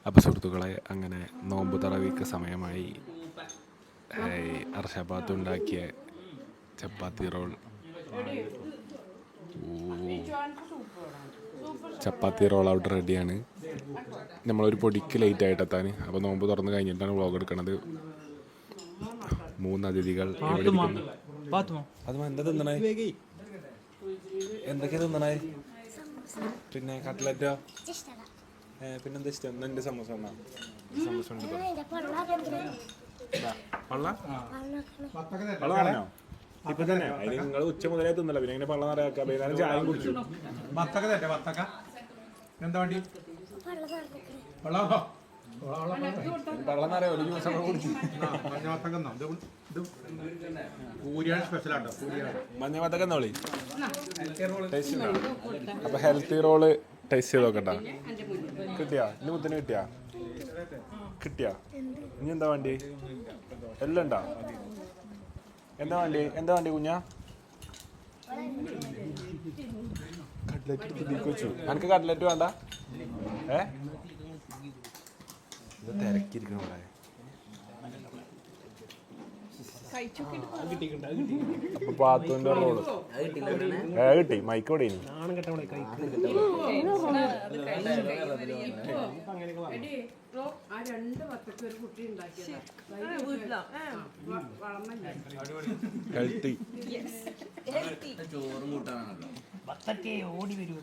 അപ്പോൾ സുഹൃത്തുക്കളെ അങ്ങനെ നോമ്പ് തറവിക്ക് സമയമായി. അർഷാബാത്ത് ഉണ്ടാക്കിയ ചപ്പാത്തി റോൾ, ചപ്പാത്തി റോൾ ഔട്ട് റെഡിയാണ്. നമ്മളൊരു പൊടിക്ക് ലേറ്റ് ആയിട്ട് എത്താൻ. അപ്പോൾ നോമ്പ് തുറന്ന് കഴിഞ്ഞിട്ടാണ് വ്ളോഗ് എടുക്കുന്നത്. 3 അതിഥികൾ എവിടെ ഇരിക്കുന്നു? അത് എന്താ തിന്നണേ? എന്തൊക്കെയാ തിന്നണേ? പിന്നെ കട്ട്ലറ്റോ? പിന്നെന്താ ഇഷ്ടം? എൻ്റെ സമൂസ എന്നാ സമൂസ ഉണ്ട്. പള്ളാണോ ഇപ്പൊ തന്നെ? അതിന് നിങ്ങൾ ഉച്ച മുതലേ തിന്നല്ല, പിന്നെ ഇങ്ങനെ പള്ള നിറയാക്കാം. വൈകുന്നേരം ചായയും കുടിച്ചു. പള്ള നിറയോ? ഒരു ദിവസം കുടിച്ചു. മഞ്ഞ വത്തക്ക എന്നോളി ടേസ്റ്റ് ഉണ്ടോ? അപ്പൊ ഹെൽത്തി റോള് ടേസ്റ്റ് ചെയ്ത് നോക്കട്ടാ. കിട്ടിയാ? ഇന്ന് മുത്തിന് കിട്ടിയാ? ഇനി എന്താ വേണ്ടി? എല്ലാം ഉണ്ടാ? എന്താ വേണ്ടി കുഞ്ഞാ? കട്ട്ലറ്റ് വെച്ചു. എനിക്ക് കട്ട്ലറ്റ് വേണ്ട? ഇത് തിരക്കിരിക്കണ അപ്പൊ പാത്തുവിന്റെ റോള് കിട്ടി. മൈക്കോടെ ഹെൽത്തി ചോറും കൂട്ടാണല്ലോ. ഓടി വരൂ.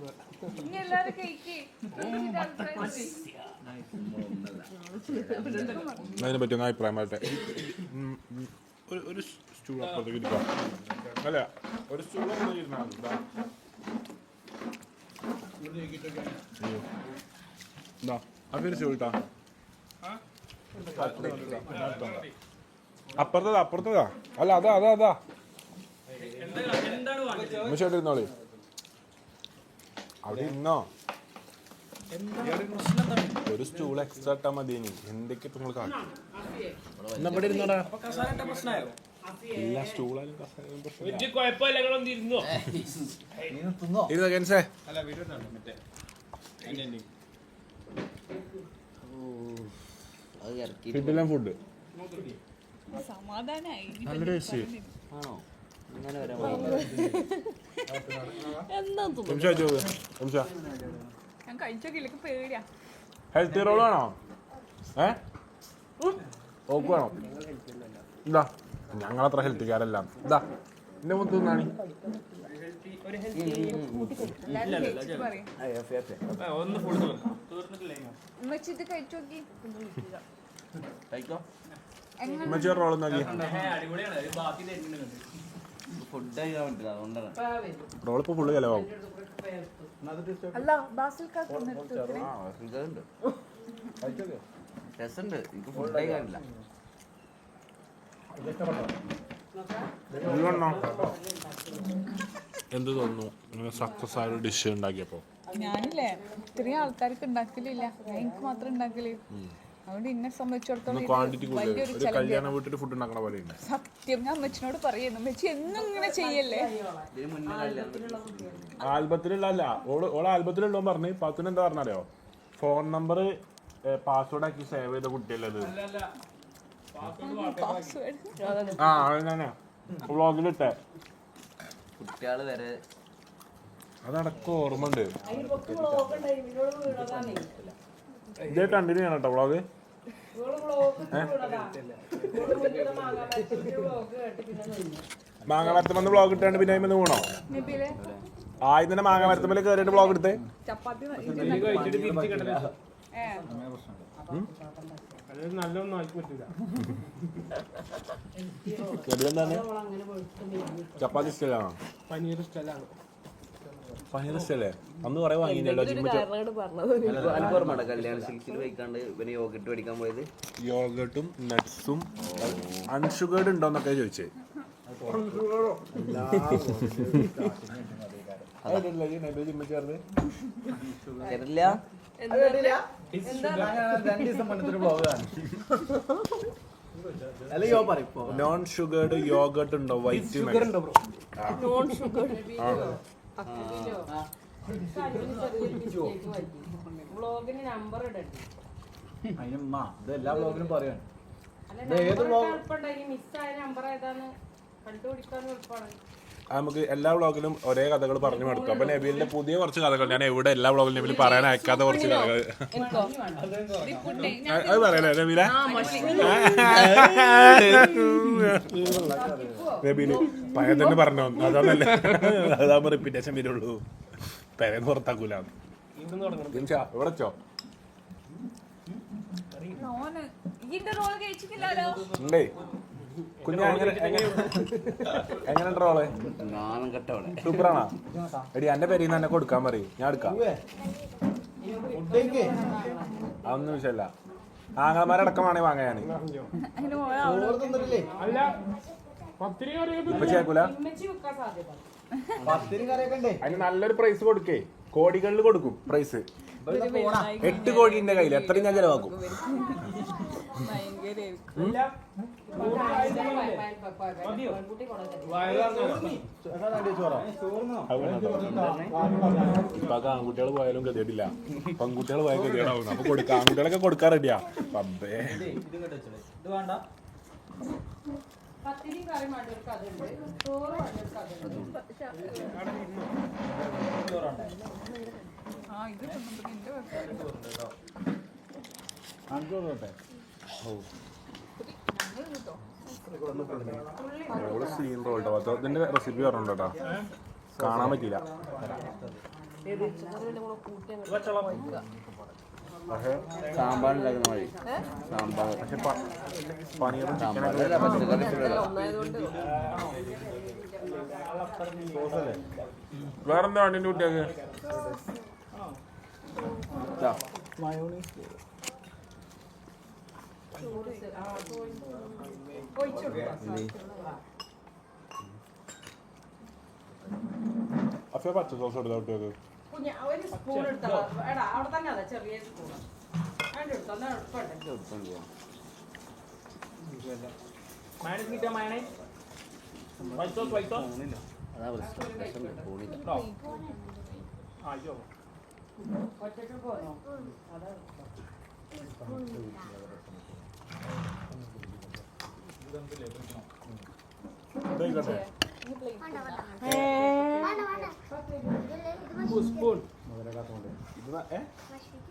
അതിനെ പറ്റി ഒന്ന് അഭിപ്രായം പറയട്ടെ. ഒരു സ്റ്റൂൾ അപ്പുറത്തേക്ക് ഇരിക്കാം. അല്ല, ഒരു സ്റ്റൂൾ ഇരുന്നാ അപ്പൊ സ്റ്റൂൾട്ടാ അപ്പുറത്തതാ. അല്ല അതാ ഇരുന്നോളി. അവിടെ ഇരുന്നോ? ഒരു സ്റ്റൂൾ എക്സ്ട്രാ ഇട്ടാ മതി. ഇനി എന്തൊക്കെ ഇപ്പൊ നിങ്ങൾ കാട്ടും? ഇവിടെ ഇരുന്നോടാ. എല്ലാ സ്റ്റൂളാലും ഫുഡ് നല്ല ടേസ്റ്റ്. ഹെൽത്തി റോൾ വേണോ? ഓക്ക് വേണോ? ഇതാ, ഞങ്ങളത്ര ഹെൽത്തിക്കാരല്ല. ഇതാ എന്റെ മുത്ത് തിന്നാണി. റോൾ നോക്കി റോൾ ഇപ്പൊ ഫുള്ള് ചെലവാകും. എന്ത് തോന്നുന്നു സക്സസ് ആയ ഒരു ഡിഷ് ഉണ്ടാക്കിയപ്പോ? ഞാനില്ലേ ഇത്രയും ആൾക്കാർക്ക് ഉണ്ടാക്കലില്ല, എനിക്ക് മാത്രം ഉണ്ടാക്കല്. അതുകൊണ്ട് എന്നെ സംബന്ധിച്ചിടത്തോളം സത്യം ഞാൻ അമ്മച്ചിനോട് പറയുന്നു, അമ്മച്ചി എന്നും ഇങ്ങനെ ചെയ്യല്ലേ. ആൽബത്തിലുള്ള ഓളെ ആൽബത്തിലുള്ള പറഞ്ഞു. പാത്തുന് എന്താ പറഞ്ഞറിയോ? ഫോൺ നമ്പർ പാസ്വേഡ് ആക്കി സേവ് ചെയ്ത കുട്ടിയല്ലത്. വ്ളോഗിലിട്ടെ കുട്ടികള് വരെ അതടക്കം ഓർമ്മ ഉണ്ട്. ഇതേ കണ്ടിന്യൂ ചെയ്യണം കേട്ടോ വ്ളോഗ്. മാങ്ങാമരത്തുമ്പോ വ്ളോഗ് ഇട്ടാണ്ട് പിന്നെ അതിന് വീണോ? ആദ്യം തന്നെ മാങ്ങാമരത്തുമ്പോ കയറിയിട്ട് വ്ളോഗ് എടുത്ത് ചപ്പാത്തി ഇഷ്ടമാണോ? പനീർ ഇഷ്ടല്ലേ? അന്ന് കുറെ വാങ്ങിയല്ലോ. യോഗട്ടും നട്ട്സും അൺഷുഗർഡ് ഉണ്ടോന്നൊക്കെ ചോദിച്ചേ. നോൺ ഷുഗർഡ് യോഗട്ട് ഉണ്ടോ? വൈറ്റ് എല്ലാ ബ്ലോഗിലും പറയാണ് നമുക്ക് എല്ലാ വ്ളോഗിലും ഒരേ കഥകൾ പറഞ്ഞു കൊടുക്കും. അപ്പൊ നബീലിന്റെ പുതിയ കുറച്ച് കഥകൾ ഞാൻ എവിടെ എല്ലാ വ്ളോഗിലും നബീൽ പറയാൻ അയക്കാത്ത കുറച്ച് കഥകൾ അത് പറയല്ലേ നബീല? നബീല് പഴയ തന്നെ പറഞ്ഞോ, അതാന്നല്ലേ, അതാകുമ്പോ റിപ്പീറ്റേഷൻ വരുള്ളൂ. പേരെന്ന് പുറത്താക്കൂല. ഇവിടെ വെച്ചോ ഉണ്ടേ കുഞ്ഞ എങ്ങനെ റോള് സൂപ്പറാണോ? എടി എന്റെ പേരിന്ന് തന്നെ കൊടുക്കാൻ പറയും, ഞാൻ എടുക്കാം. അതൊന്നും വിഷയല്ല, ആങ്ങളമാരടക്കമാണെ വാങ്ങാന് ഇപ്പൊ ചേക്കൂല. അതിന് നല്ലൊരു പ്രൈസ് കൊടുക്കേ, കോടികളിൽ കൊടുക്കും പ്രൈസ്. 8 കോടിന്റെ കയ്യിൽ എത്രയും ഞാൻ ചെലവാക്കും. ഇപ്പൊ ആൺകുട്ടികൾ പോയാലും ഗതിയിട്ടില്ല, പെൺകുട്ടികൾ പോയാൽ ഗതിയിടാവുന്നു. അപ്പൊ ആൺകുട്ടികളൊക്കെ കൊടുക്കാൻ റെഡിയാ. പബ്ബേ സീൻ റോട്ടോ അതിന്റെ റെസിപ്പി പറഞ്ഞോട്ടോ, കാണാൻ പറ്റില്ല. സാമ്പാർ ഉണ്ടാക്കുന്ന വഴി സാമ്പാർ പനീറും വേറെന്താ വണ്ടിന്റെ കുട്ടിയൊക്കെ അപ്പൊ പച്ച സോസ് എടുത്താ കുട്ടിയൊക്കെ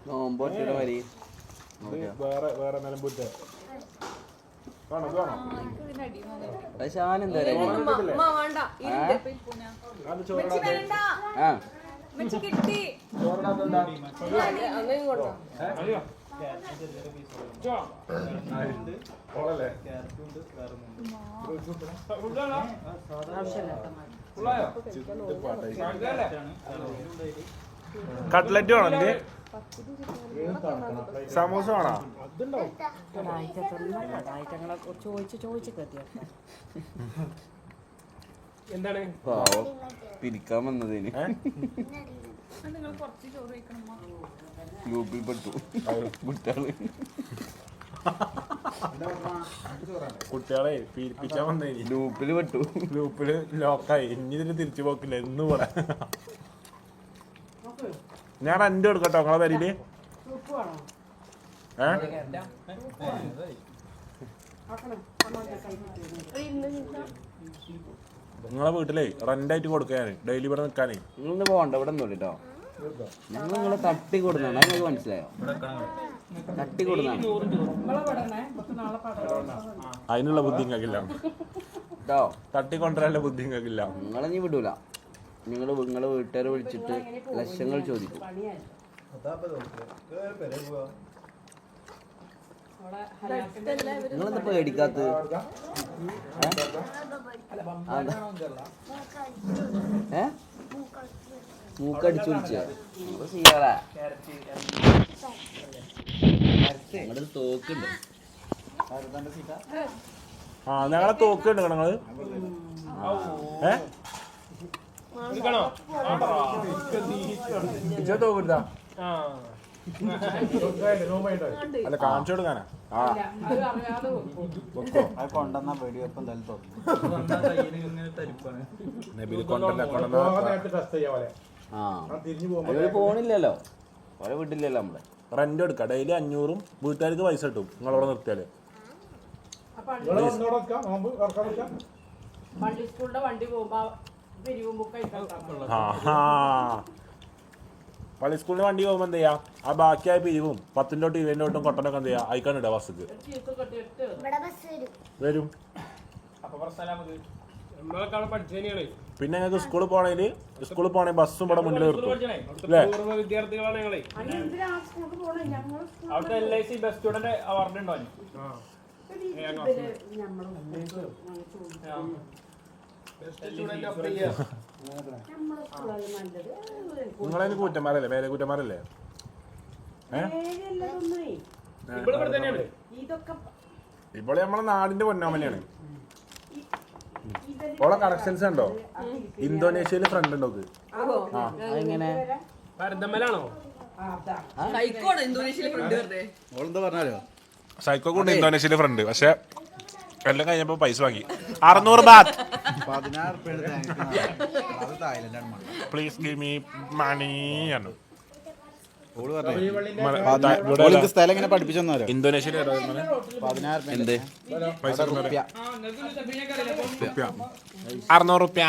നോമ്പോട്ടിയുടെ വരി വേറെ വേറെ നിലമ്പൂറ്റ ശാനെന്താ കട്ട്ലറ്റ് വേണോ എന്റെ സമൂസ വേണോ? എന്താണ് പിരിക്കാൻ വന്നതിന് ഗ്രൂപ്പിൽ പെട്ടു കുട്ടികളെ പീരിപ്പിച്ചാൻ വന്നേ, ഗ്രൂപ്പിൽ പെട്ടു, ഗ്രൂപ്പില് ലോക്കായി. ഇനി ഇതിന് തിരിച്ചു പോക്കില്ല എന്ന് പറയാ. ഞാൻ റെന്റ് കൊടുക്കട്ടോ നിങ്ങളെ പേരില്. നിങ്ങളെ വീട്ടിലേ റെന്റായിട്ട് കൊടുക്കാൻ ഡെയിലി ഇവിടെ നിൽക്കാനേ. നിങ്ങളൊന്ന് പോകണ്ട, ഇവിടെ ഒന്നും കേട്ടോ. ഞങ്ങൾ നിങ്ങളെ തട്ടി കൊടുക്കണം, നിങ്ങൾക്ക് മനസ്സിലായോ? തട്ടി കൊടുക്കണം. അതിനുള്ള ബുദ്ധി നിങ്ങൾക്കില്ല കേട്ടോ, തട്ടിക്കൊണ്ടുവരാനുള്ള ബുദ്ധി നിങ്ങൾക്കില്ല. നിങ്ങളെ നീ വിടൂല. നിങ്ങളെ വീട്ടുകാരെ വിളിച്ചിട്ട് ലക്ഷങ്ങൾ ചോദിക്കും. നിങ്ങളെന്താ പേടിക്കാത്ത? മൂക്കടിച്ചു വിളിച്ചോ? ചെയ്യാറാ ഞങ്ങളുടെ തോക്കുണ്ട്. ആ ഞങ്ങളെ തോക്ക് ഉണ്ട് നിങ്ങള്. തോക്കെടുത്താ അല്ല കാണിച്ചു കൊടുക്കാനാ? കൊണ്ടുവന്ന വെടിവെപ്പം പോണില്ലല്ലോ, ഓരെ വിട്ടില്ലല്ലോ നമ്മള്. റെന്റ് എടുക്കാം. ഡെയിലി 500 വീട്ടുകാർക്ക് പൈസ കിട്ടും നിങ്ങളവിടെ നിർത്തിയാല്. പള്ളി സ്കൂളിന് വണ്ടി പോകുമ്പോ എന്ത് ചെയ്യാ, ആ ബാക്കിയായ പിരിവും 10 20 കൊട്ടനൊക്കെ എന്ത് ചെയ്യാ അയക്കാനിടാ ബസ്സിക്ക് വരും. പിന്നെ ഞങ്ങൾക്ക് സ്കൂളിൽ പോണേ ബസ്സും ഇവിടെ മുന്നിൽ നിർത്തും അല്ലേ? വിദ്യാർത്ഥികളാണ് ഞങ്ങളെ. അവിടുത്തെ LIC ബെസ്റ്റ് സ്റ്റുഡന്റ് അവാർഡ് ഉണ്ടോ? നിങ്ങളതിന് കൂറ്റന്മാരല്ലേ, മേലെ കൂറ്റന്മാരല്ലേ? ഇപ്പോൾ നമ്മളെ നാടിന്റെ പൊന്നാമനെയാണ്. ഓളെ കറക്ഷൻസ് ഉണ്ടോ? ഇന്തോനേഷ്യയില് ഫ്രണ്ട് ഉണ്ടോ? സൈക്കോ കൊണ്ട് ഇന്തോനേഷ്യയിലെ ഫ്രണ്ട്. പക്ഷെ എല്ലാം കഴിഞ്ഞപ്പോ പൈസ വാങ്ങി 600 ബാത്ത്. 16 പ്ലീസ് ഗിവ് മീ മണി ആണ്. സ്ഥലം എങ്ങനെ പഠിപ്പിച്ചോ? ഇന്തോനേഷ്യയിലെ 16 പൈസ 600 റുപ്യ.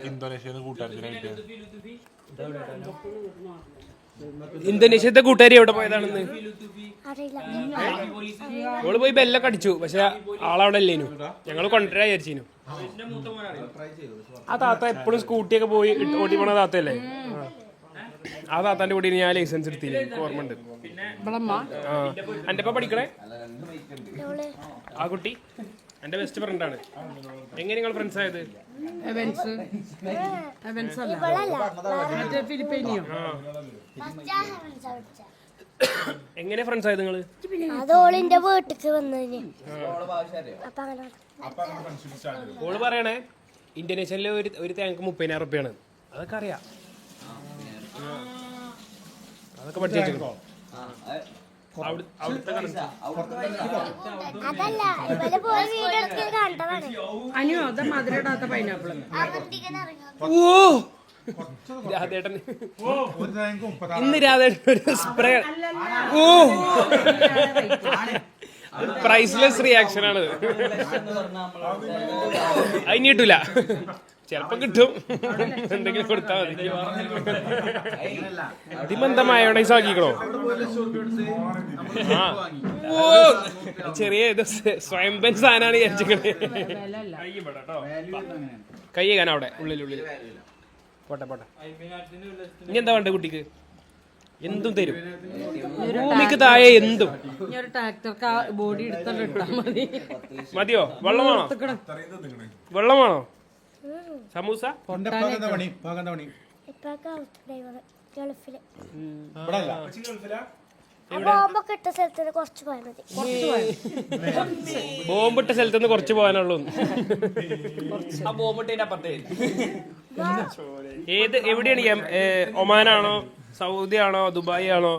ഇന്തോനേഷ്യയിൽ കൂട്ടുകാരത്തിനായിട്ട് ഇന്തോനേഷ്യത്തെ കൂട്ടുകാരി എവിടെ പോയതാണെന്ന് ഓള് പോയി ബെല്ലൊക്കെ അടിച്ചു. പക്ഷെ ആളവിടെ അല്ലേനു. ഞങ്ങള് കൊണ്ടുവരാ വിചാരിച്ചു. ആ താത്ത എപ്പോഴും സ്കൂട്ടിയൊക്കെ പോയി ഓടി പോണ താത്തയല്ലേ? ആ താത്താന്റെ കൂടി ഞാൻ ലൈസൻസ് എടുത്തില്ല. എനിക്ക് ഓർമ്മ ഉണ്ട്. എന്റെ ഇപ്പൊ പഠിക്കണേ ആ കുട്ടി എന്റെ ബെസ്റ്റ് ഫ്രണ്ടാണ്. എങ്ങനെ നിങ്ങൾ ഫ്രണ്ട്സ് ആയത്? എങ്ങനെ ഫ്രണ്ട്സ് ആയത് നിങ്ങള്? ഓള് പറയണേ ഇന്തോനേഷ്യയിലെ ഒരു തേങ്ങക്ക് 30,000 റുപ്യാണ്. അതൊക്കെ അറിയാം. അതൊക്കെ പഠിച്ചു. രാധേട്ടൻ ഇന്ന് രാധേട്ടൻ ഒരു സ്പ്രേ. പ്രൈസ്ലെസ് റിയാക്ഷൻ ആണ്. അതിന് കിട്ടൂല. ചെലപ്പം കിട്ടും. എന്തെങ്കിലും കൊടുത്താൽ മതി. അതിമെന്താ മയോണൈസ് ആക്കിക്കണോ? ചെറിയ ഇത് സ്വയംഭൻ സാധനമാണ് വിചാരിച്ചേ. കൈ കയ്യാൻ അവിടെ ഉള്ളിൽ പോട്ടെ. ഇനി എന്താ വേണ്ട കുട്ടിക്ക്? എന്തും തരും. ഭൂമിക്ക് താഴെ എന്തും. മതിയോ? വെള്ളമാണോ? സമൂസ? ബോംബിട്ട സ്ഥലത്തുനിന്ന് കുറച്ച് പോകാനുള്ളൂ. എവിടെയാണ്? ഒമാനാണോ, സൗദി ആണോ, ദുബായ് ആണോ?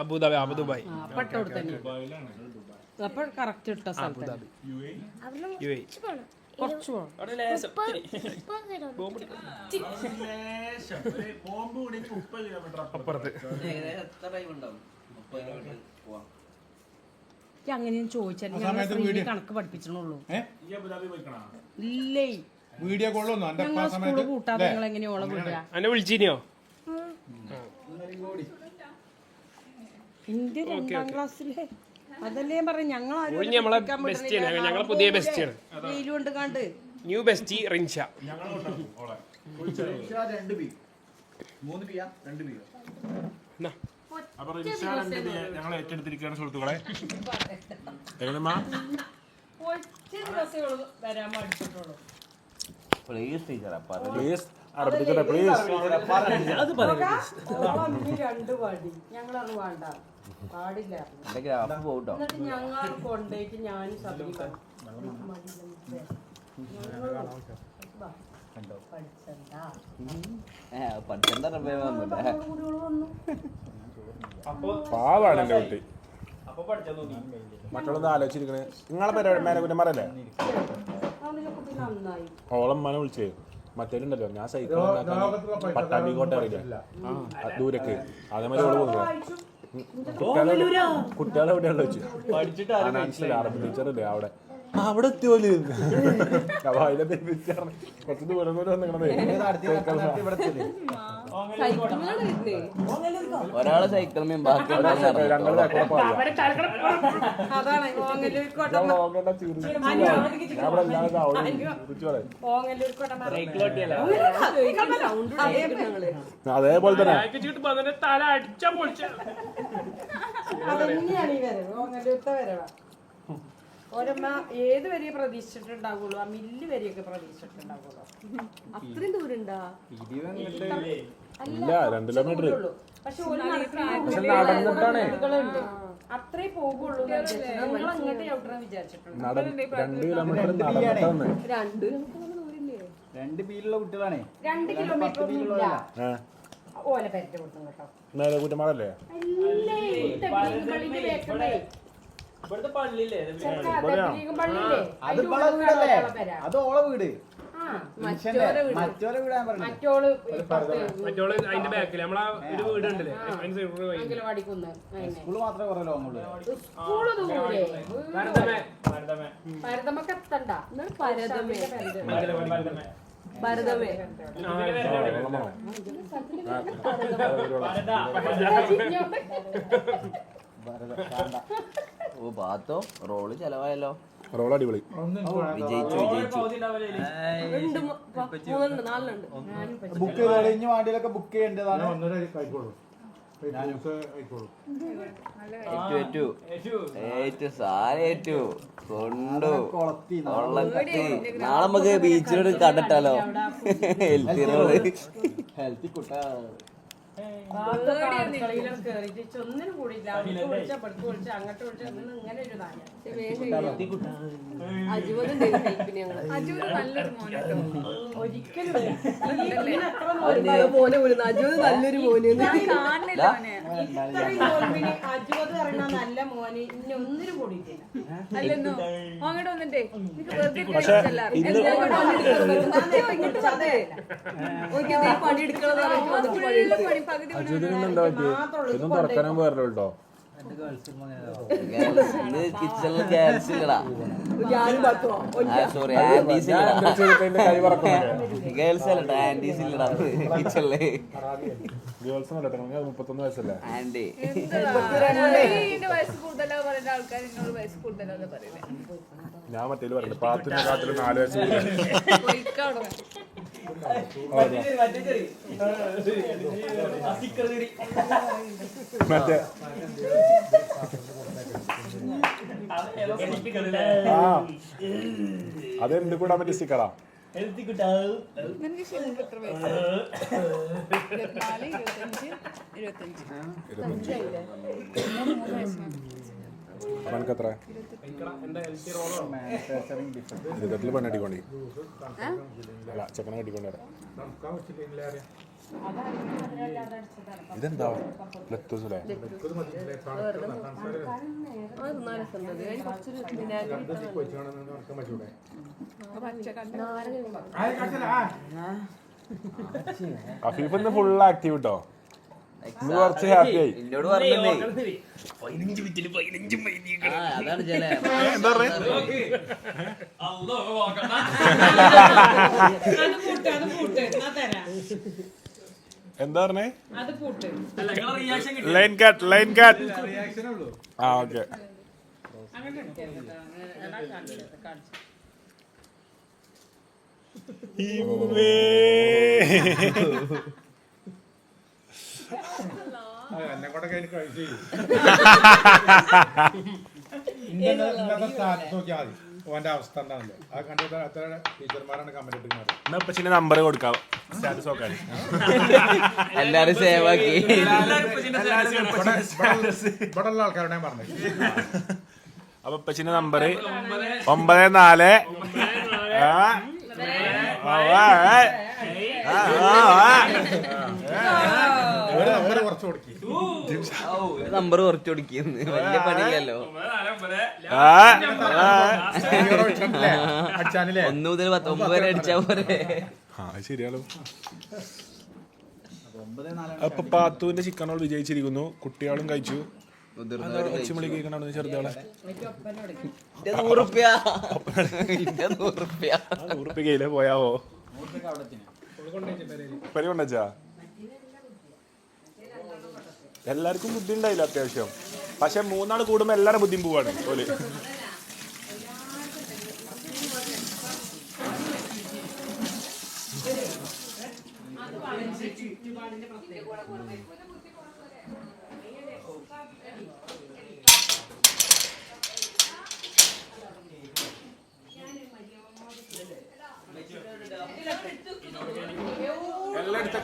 അബുദാബി. അങ്ങനെയും ചോദിച്ചാൽ കണക്ക് പഠിപ്പിച്ചിട്ടുള്ളൂ. ഇല്ലേ വീഡിയോ സ്കൂള് കൂട്ടാതെ നിങ്ങൾ എങ്ങനെയോളം വിടുക? എന്നെ വിളിച്ചിനോ? ഇന്ത്യ 2ാം ക്ലാസ്സിലെ അതല്ലേ പറഞ്ഞു. ഞങ്ങളെ പുതിയ ബെസ്റ്റിയാണ്. വെയിലുണ്ട് കണ്ട് ന്യൂ ബെസ്റ്റി റിൻഷ. ഞങ്ങൾ ഏറ്റെടുത്തിരിക്കുകയാണ് സുഹൃത്തുക്കളെ. പ്ലീസ് അറബിക്കട്ടെ പ്ലീസ്. ഞങ്ങളത് വേണ്ട പാടില്ല. ഞങ്ങൾ കൊണ്ടേക്ക് ഞാൻ പാവാണ് എന്റെ കുട്ടി. മക്കളൊന്നും ആലോചിച്ചിരിക്കണേ. നിങ്ങളെ പേര് മേലെ കുറ്റന്മാരല്ലേ? അതിലൊക്കെ പിന്നെ നന്നായി. ഓളമ്മനെ വിളിച്ചേ മറ്റേണ്ടല്ലോ ഞാൻ സൈക്കിൾ പട്ടാമ്പിക്കോട്ട അറിയില്ല ദൂരക്ക് അതേമാതിരി ഓള് പോകുന്നത് കുട്ടികളെ എവിടെയുള്ള വെച്ചു അറബി ടീച്ചറല്ലേ അവിടെ അവിടെ എത്തിയോല് അപ്പൊ അതിലെ കുറച്ച് ദൂരം കൂടെ വന്നിക്കണതേ ഒരാള് സൈക്കിളിൽ ബാക്കി ഞങ്ങൾ അതാണ് ഓങ്ങല്ലൂർ കോട്ട ഓങ്ങല്ലൂർ കോട്ട അതേപോലെ തന്നെ തല അടിച്ച പൊളിച്ച അതന്നെയാണ് ഈ വരവ് ഓങ്ങല്ലൂർത്തെ വരവാ. ഓരമ്മ ഏത് വരെയെ പ്രതീക്ഷിച്ചിട്ടുണ്ടാവുള്ളൂ, ആ മില്ല് വരെയൊക്കെ പ്രതീക്ഷിച്ചിട്ടുണ്ടാവുള്ളൂ. അത്രയും ദൂരം ഉണ്ടാ ഇല്ല 2 കിലോമീറ്റർ പക്ഷെ അത്രേ പോകുള്ളൂ. നിങ്ങൾ അങ്ങോട്ട് ചവിട്ടണം വിചാരിച്ചിട്ടുണ്ട്. 2 കിലോമീറ്റർ നടന്നിട്ടാണ് 2 പീലുള്ള കുട്ടികളാണേ. 2 കിലോമീറ്റർ ഒന്നും ഇല്ല. ഓല പെരട്ട് കൊടുത്തു കേട്ടോ. കുറ്റമാറല്ലേ ഇവിടുത്തെ പള്ളിയില്ലേ അത് ഇവളെ വീടല്ലേ? അത് ഓളെ വീട്. മറ്റോലെ വീടാൻ പറഞ്ഞു. മറ്റോള് മറ്റോള് അതിന്റെ ബാക്കിൽ നമ്മളാ ഒരു വീട് ഉണ്ടല്ലേ അങ്കലവാടിക്കുന്ന് സ്കൂള് മാത്രമേ കുറേ ലോങ്ങുള്ളൂ. സ്കൂള് ദൂരെ പരതമൊക്കെ എത്തണ്ട. ഭരതമേ ഓ ബാത്തോ റോള് ചെലവായല്ലോ. റോൾ അടിപൊളി വിജയിച്ചു ബുക്ക് ചെയ്തോളൂ. ഇനി വണ്ടിയിലൊക്കെ ബുക്ക് ചെയ്യേണ്ടതാണ്. സാരേറ്റു കൊണ്ടു കൊള്ളത്തി. നാളെ നമുക്ക് ബീച്ചിലോട് കണ്ടിട്ടാലോ. ഹെൽത്തി റോള് ഹെൽത്തി കുട്ടാ. ഒന്നിനും കൂടിയില്ല. അങ്ങോട്ട് വിളിച്ച അങ്ങോട്ട് വിളിച്ച ഇങ്ങനെ ഒരു നായ. നല്ലൊരു മോന് അജുവത് പറഞ്ഞ നല്ല മോന് ഇനി ഒന്നിനും കൂടിയിട്ടില്ല. അല്ലെന്നോ അങ്ങോട്ട് വന്നിട്ടേ ഇതൊന്നും തുറക്കാനും പോരല്ലോ കേട്ടോ. കിച്ചണില് ഗേൾസ് ഇല്ലടാ. സോറി ആന്റീസ് ഗേൾസ് അല്ലട്ടോ ആന്റീസ് ഇല്ലടാ കിച്ചണില്. ഗേൾസ് 31 വയസ്സല്ലേ ആന്റി വയസ്സ് കൂടുതലാ പറയുന്ന ആൾക്കാർ എന്നോട് വയസ്സ് കൂടുതലാന്ന് പറയുന്നത്. ഞാൻ മറ്റേ പറഞ്ഞു 4 വയസ്സ് മറ്റേ അതെന്ത് കൂടാൻ പറ്റിയ സ്റ്റിക്കറാ. നിനക്ക് ശരിക്കും എത്ര വയസ്സ്? 24, 25, 25 എത്ര 20 പെണ്ണടിക്കൊണ്ടി അല്ല ചെക്കനെ കെട്ടിക്കൊണ്ട് വരാം. ഇതെന്താ ലത്തൂസല്ലേ? അഫീഫ് ഇന്ന് ഫുൾ ആക്റ്റീവ് കേട്ടോ. ഇന്ന് കുറച്ച് ഹാപ്പി ആയി. എന്നോട് പറഞ്ഞില്ലേ അതാണ് ചില എന്താ പറഞ്ഞേ? എന്താ പറഞ്ഞേ? ലൈൻ കട്ട് ആ ഓക്കെ. എന്നെ കൂടെ കയ്യിൽ കഴിച്ചു സ്റ്റാറ്റസ് നോക്കിയാൽ മതി. ഓന്റെ അവസ്ഥ എന്താണല്ലോ അത് കണ്ടിട്ട് എത്ര ടീച്ചർമാരാണ് കമന്റ് ഇട്ടിരുന്നത്. എന്നാ നമ്പർ കൊടുക്കാം സ്റ്റാറ്റസ് നോക്കാൻ. എല്ലാരും സേവ് ആക്കി ഇവിടെ ഉള്ള ആൾക്കാരോട് ഞാൻ പറഞ്ഞത്. അപ്പൊ പച്ചിന്റെ നമ്പർ 94 ഒരു നമ്പർ കുറച്ച് കൊടുക്കി. നമ്പർ കുറച്ച് കൊടുക്കുന്നു. വലിയ പണിയല്ലോ. അടിച്ചാനില്ലേ 1 മുതൽ 9 വരെ അടിച്ചാ പോരെ. ശരിയാണോ? അപ്പൊ പാത്തുവിന്റെ ചിക്കൻ റോൾ വിജയിച്ചിരിക്കുന്നു. കുട്ടികളും കഴിച്ചു. ഒച്ചമളി കേൾക്കണ ചെറുതാളെ 100 റുപ്യ 100 റുപ്യ 100 റുപ്യ കയ്യിലെ പോയാവോ? പരി കൊണ്ടുവച്ചാ എല്ലാവർക്കും ബുദ്ധി ഉണ്ടായില്ല അത്യാവശ്യം. പക്ഷെ 3 നാൾ കൂടുമ്പോ എല്ലാരും ബുദ്ധിയും പോവാണ് ഓല്.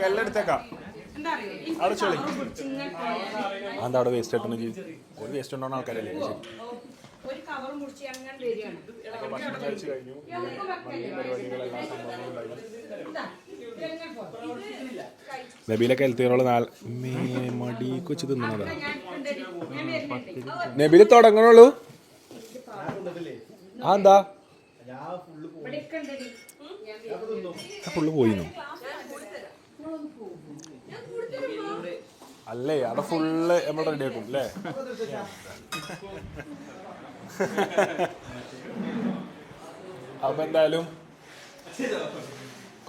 എല്ലാം എടുത്തേക്കാം. അവിടെ ചോളി എന്താ അവിടെ വേസ്റ്റ് ആയിട്ടൊന്നും ഒരു വേസ്റ്റ് ഉണ്ടോ ആൾക്കാരല്ലേ? ശരി. ഒരു കവർ മുറിച്ച് അങ്ങനെ വരികയാണ്. ഭക്ഷണം കഴിച്ചു കഴിഞ്ഞു. പരിപാടികളെല്ലാം സംഭവങ്ങളുണ്ടായി. നബീലൊക്കെ ഹെൽത്തിയോളം മടിക്ക് വെച്ച് തിന്നണതാ. നബീല് തുടങ്ങണുള്ളൂ. ആ എന്താ ഫുള്ള് പോയിന്നു അല്ലേ? അവിടെ ഫുള്ള് നമ്മൾ റെഡി ആക്കും അല്ലേ? അപ്പൊ എന്തായാലും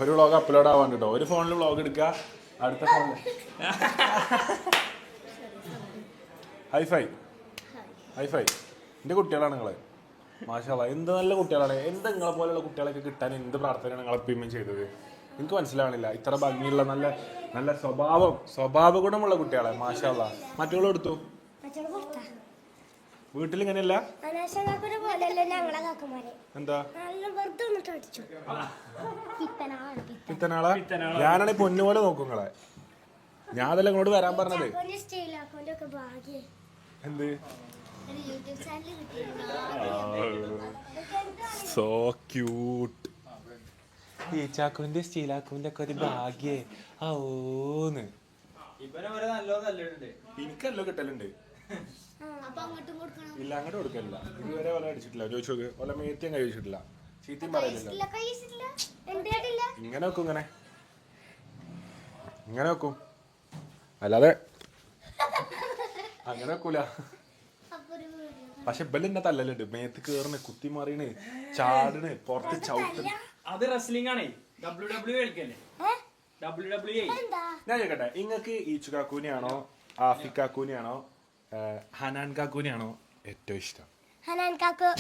ഒരു വ്ളോഗ് അപ്ലോഡ് ആവാൻ കേട്ടോ. ഒരു ഫോണിൽ വ്ളോഗ് എടുക്കുക, അടുത്ത ഫോണിൽ ഹൈഫൈ എൻ്റെ കുട്ടികളാണ് നിങ്ങള്. മാഷാഅല്ലാഹ് എന്ത് നല്ല കുട്ടികളാണ്. എന്ത് നിങ്ങളെ പോലെയുള്ള കുട്ടികളൊക്കെ കിട്ടാൻ എന്ത് പ്രാർത്ഥനയാണ് നിങ്ങളെ എപ്പോഴും ചെയ്തത്? എനിക്ക് മനസ്സിലാവണില്ല. ഇത്ര ഭംഗിയുള്ള നല്ല നല്ല സ്വഭാവ ഗുണമുള്ള കുട്ടികളെ. മാഷാഅല്ലാഹ്. മറ്റുള്ള എടുത്തു വീട്ടിൽ ഇങ്ങനെയല്ല. എന്താ പിത്തനാളാ? ഞാനാണ് പൊന്നുപോലെ നോക്കും നിങ്ങളെ. ഞാൻ അതല്ല ഇങ്ങോട്ട് വരാൻ പറഞ്ഞത്. എന്ത് സോ ക്യൂട്ട്. ഈ ചാക്കുവിന്റെ സ്റ്റീലാക്കുവിന്റെ ഒക്കെ ഒരു ഭാഗ്യേ ഓന്ന്. എനിക്കല്ലോ കിട്ടലുണ്ട്. ഇല്ല അങ്ങോട്ട് കൊടുക്കലില്ല. ഇതുവരെ വല അടിച്ചിട്ടില്ല. ചോദിച്ചു നോക്ക്. വല്ല മേത്തിയും കഴിച്ചിട്ടില്ല. ചീത്തയും പറയുന്നില്ല. ഇങ്ങനെ വെക്കും. ഇങ്ങനെ വെക്കും. അല്ലാതെ അങ്ങനെ വെക്കൂല. പക്ഷെ ബെല്ലിന്റെ തല്ലലുണ്ട്. മേത്ത് കേറിന്, കുത്തി മറിയണ്, ചാടിന്, പുറത്ത് ചവിട്ട്. അത് റെസ്ലിംഗ് ആണേ. WWE കളിക്കല്ലേ? WWE. ഞാൻ ചോദിക്കട്ടെ, ഇങ്ങക്ക് ഈച്ചു കാക്കൂനെയാണോ ആഫിക് കാക്കൂനെയാണോ ഹനാൻ കാക്കൂനെയാണോ ഏറ്റവും ഇഷ്ടം? ഹനാൻ കാക്കു.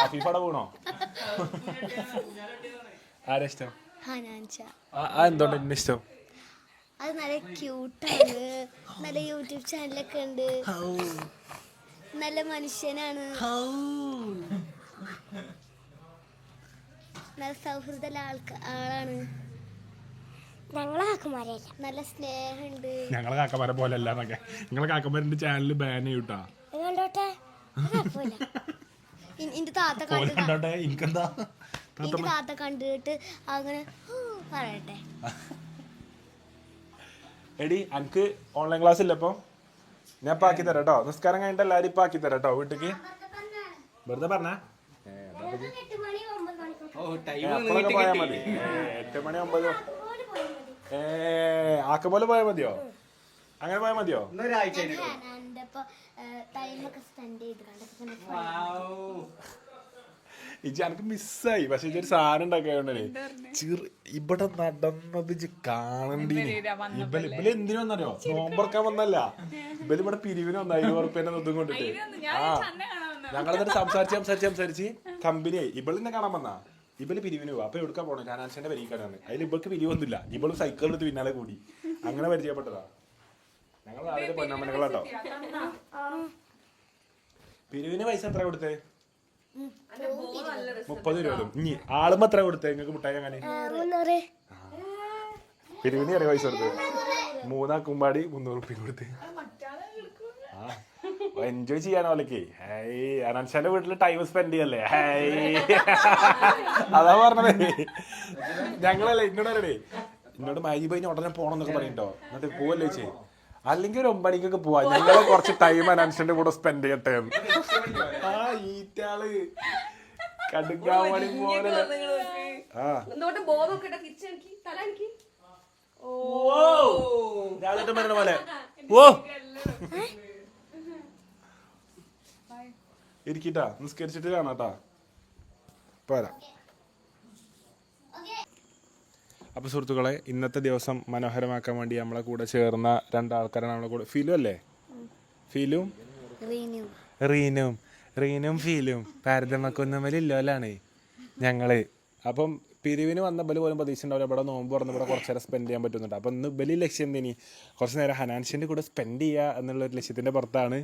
അഫീഫടെ പോണോ? ആരാ ഇഷ്ടം? ഹനാൻച. എന്തുകൊണ്ട് എന്നെ ഇഷ്ടം? അത് നല്ല ക്യൂട്ടാണ്. നല്ല യൂട്യൂബ് ചാനലൊക്കെ ഉണ്ട്. നല്ല മനുഷ്യനാണ്. നല്ല സൗഹൃദ ആളാണ്. ഞങ്ങളെ കാക്കമാരല്ല. നല്ല സ്നേഹമുണ്ട്. ഞങ്ങളെ കാക്കമാരെ പോലെ അല്ല എന്നൊക്കെ. നിങ്ങളെ കാക്കമാരുടെ ചാനൽ ബാൻ ചെയ്യൂട്ടാ. കണ്ടോട്ടെ. എന്റെ താത്ത കണ്ടോട്ടെ. എനിക്കെന്താ എന്റെ താത്ത കണ്ടിട്ട് അങ്ങനെ പറയട്ടെ. എടി എനിക്ക് ഓൺലൈൻ ക്ലാസ് ഇല്ല. ഇപ്പൊ ഞാൻ ഇപ്പൊ ആക്കി തരാം കേട്ടോ. നിസ്കാരം കഴിഞ്ഞിട്ട് എല്ലാരും ഇപ്പൊ ആക്കി തരാം കേട്ടോ വീട്ടിക്ക്. വെറുതെ പറഞ്ഞ അപ്പോഴൊക്കെ പോയാ മതി. 8 മണി 9 ആക്കം പോലെ പോയാൽ മതിയോ? അങ്ങനെ പോയാൽ മതിയോ? ഇജ് എനിക്ക് മിസ്സായി. പക്ഷെ ഇതൊരു സാധനം ഉണ്ടാക്കിയോണ്ടേ ഇവിടെ നടന്നത് കാണണ്ടീന്. ഇബല് എന്തിനു വന്നറിയോ? നോമ്പറക്കാൻ വന്നല്ല. ഇബല് ഇവിടെ പിരിവിന് വന്ന 1000 ഉറുപ്പ്യന്റെ നൊതും കൊണ്ടിട്ട്. ഞങ്ങളിന്നിട്ട് സംസാരിച്ച് കമ്പനിയായി. ഇബളിനെ കാണാൻ വന്നാ. ഇബല് പിരിവിന് പോവാ. അപ്പൊ എവിടുക്കാൻ പോണേ? ഞാനാൻസിന്റെ വരിക്കാനാണ്. അതിൽ ഇവൾക്ക് പിരിവൊന്നുമില്ല. ഇവളും സൈക്കിൾ എടുത്ത് പിന്നാലെ കൂടി. അങ്ങനെ പരിചയപ്പെട്ടതാ. ഞങ്ങൾ ആദ്യത്തെ പൊന്നമ്മനകളാട്ടോ. പിരിവിന് പൈസ എത്ര കൊടുത്തേ? 30 രൂപ. ഇനി ആളുമ്പോ എത്ര കൊടുത്തേ നിങ്ങൾക്ക് മുട്ടായി? അങ്ങനെ പിരിവിന് ചെറിയ പൈസ കൊടുത്തേ. 3 ആക്കുമ്പാടി 300 ഉറുപ്പ്യ കൊടുത്തേ. എൻജോയ് ചെയ്യാനോ അല്ലേക്ക്. അനാൻഷാന്റെ വീട്ടില് ടൈം സ്പെൻഡ് ചെയ്യല്ലേ? അതാ പറഞ്ഞത്. ഞങ്ങളല്ലേ എന്നോടല്ലേ എന്നോട് മൈബൈന് ഉടനെ പോണം എന്നൊക്കെ പറയട്ടോ. എന്നിട്ട് പോവല്ലേ ചേച്ചി. അല്ലെങ്കിൽ ഒരു 9 മണിക്കൊക്കെ പോവാ. ഞങ്ങള് കുറച്ച് ടൈം അനാൻസിന്റെ കൂടെ സ്പെൻഡ് ചെയ്യട്ടെ. ആ ഈറ്റാള് കടുക്കാമണി പോലെ. ആ എന്തുകൊണ്ട് ബോധമൊക്കെ ഇട്ട് തിരിച്ച് എനിക്ക് തല എനിക്ക് രാജേട്ടൻ പറഞ്ഞ പോലെ ഓ ഇരിക്കട്ടാ, നിസ്കരിച്ചിട്ട് കാണാട്ടാ, പോരാ. അപ്പൊ സുഹൃത്തുക്കളെ, ഇന്നത്തെ ദിവസം മനോഹരമാക്കാൻ വേണ്ടി നമ്മളെ കൂടെ ചേർന്ന 2 ആൾക്കാരാണ് നമ്മളെ കൂടെ. ഫിലു അല്ലേ? ഫിലും റീനും ഫീലും പാരതമക്കൊന്നുമല്ലോലാണ് ഞങ്ങള്. അപ്പം പിരിവിന് വന്ന ബലി പോലും പ്രതീക്ഷ ഉണ്ടാവില്ല ഇവിടെ നോമ്പ് തുറന്ന് ഇവിടെ കുറച്ച് നേരം സ്പെൻഡ് ചെയ്യാൻ പറ്റുന്നുണ്ട്. അപ്പം ഇന്ന് ബലി ലക്ഷ്യം എന്തിനി കുറച്ച് നേരം ഹനാൻഷിന്റെ കൂടെ സ്പെൻഡ് ചെയ്യുക എന്നുള്ളൊരു ലക്ഷ്യത്തിന്റെ പുറത്താണ്.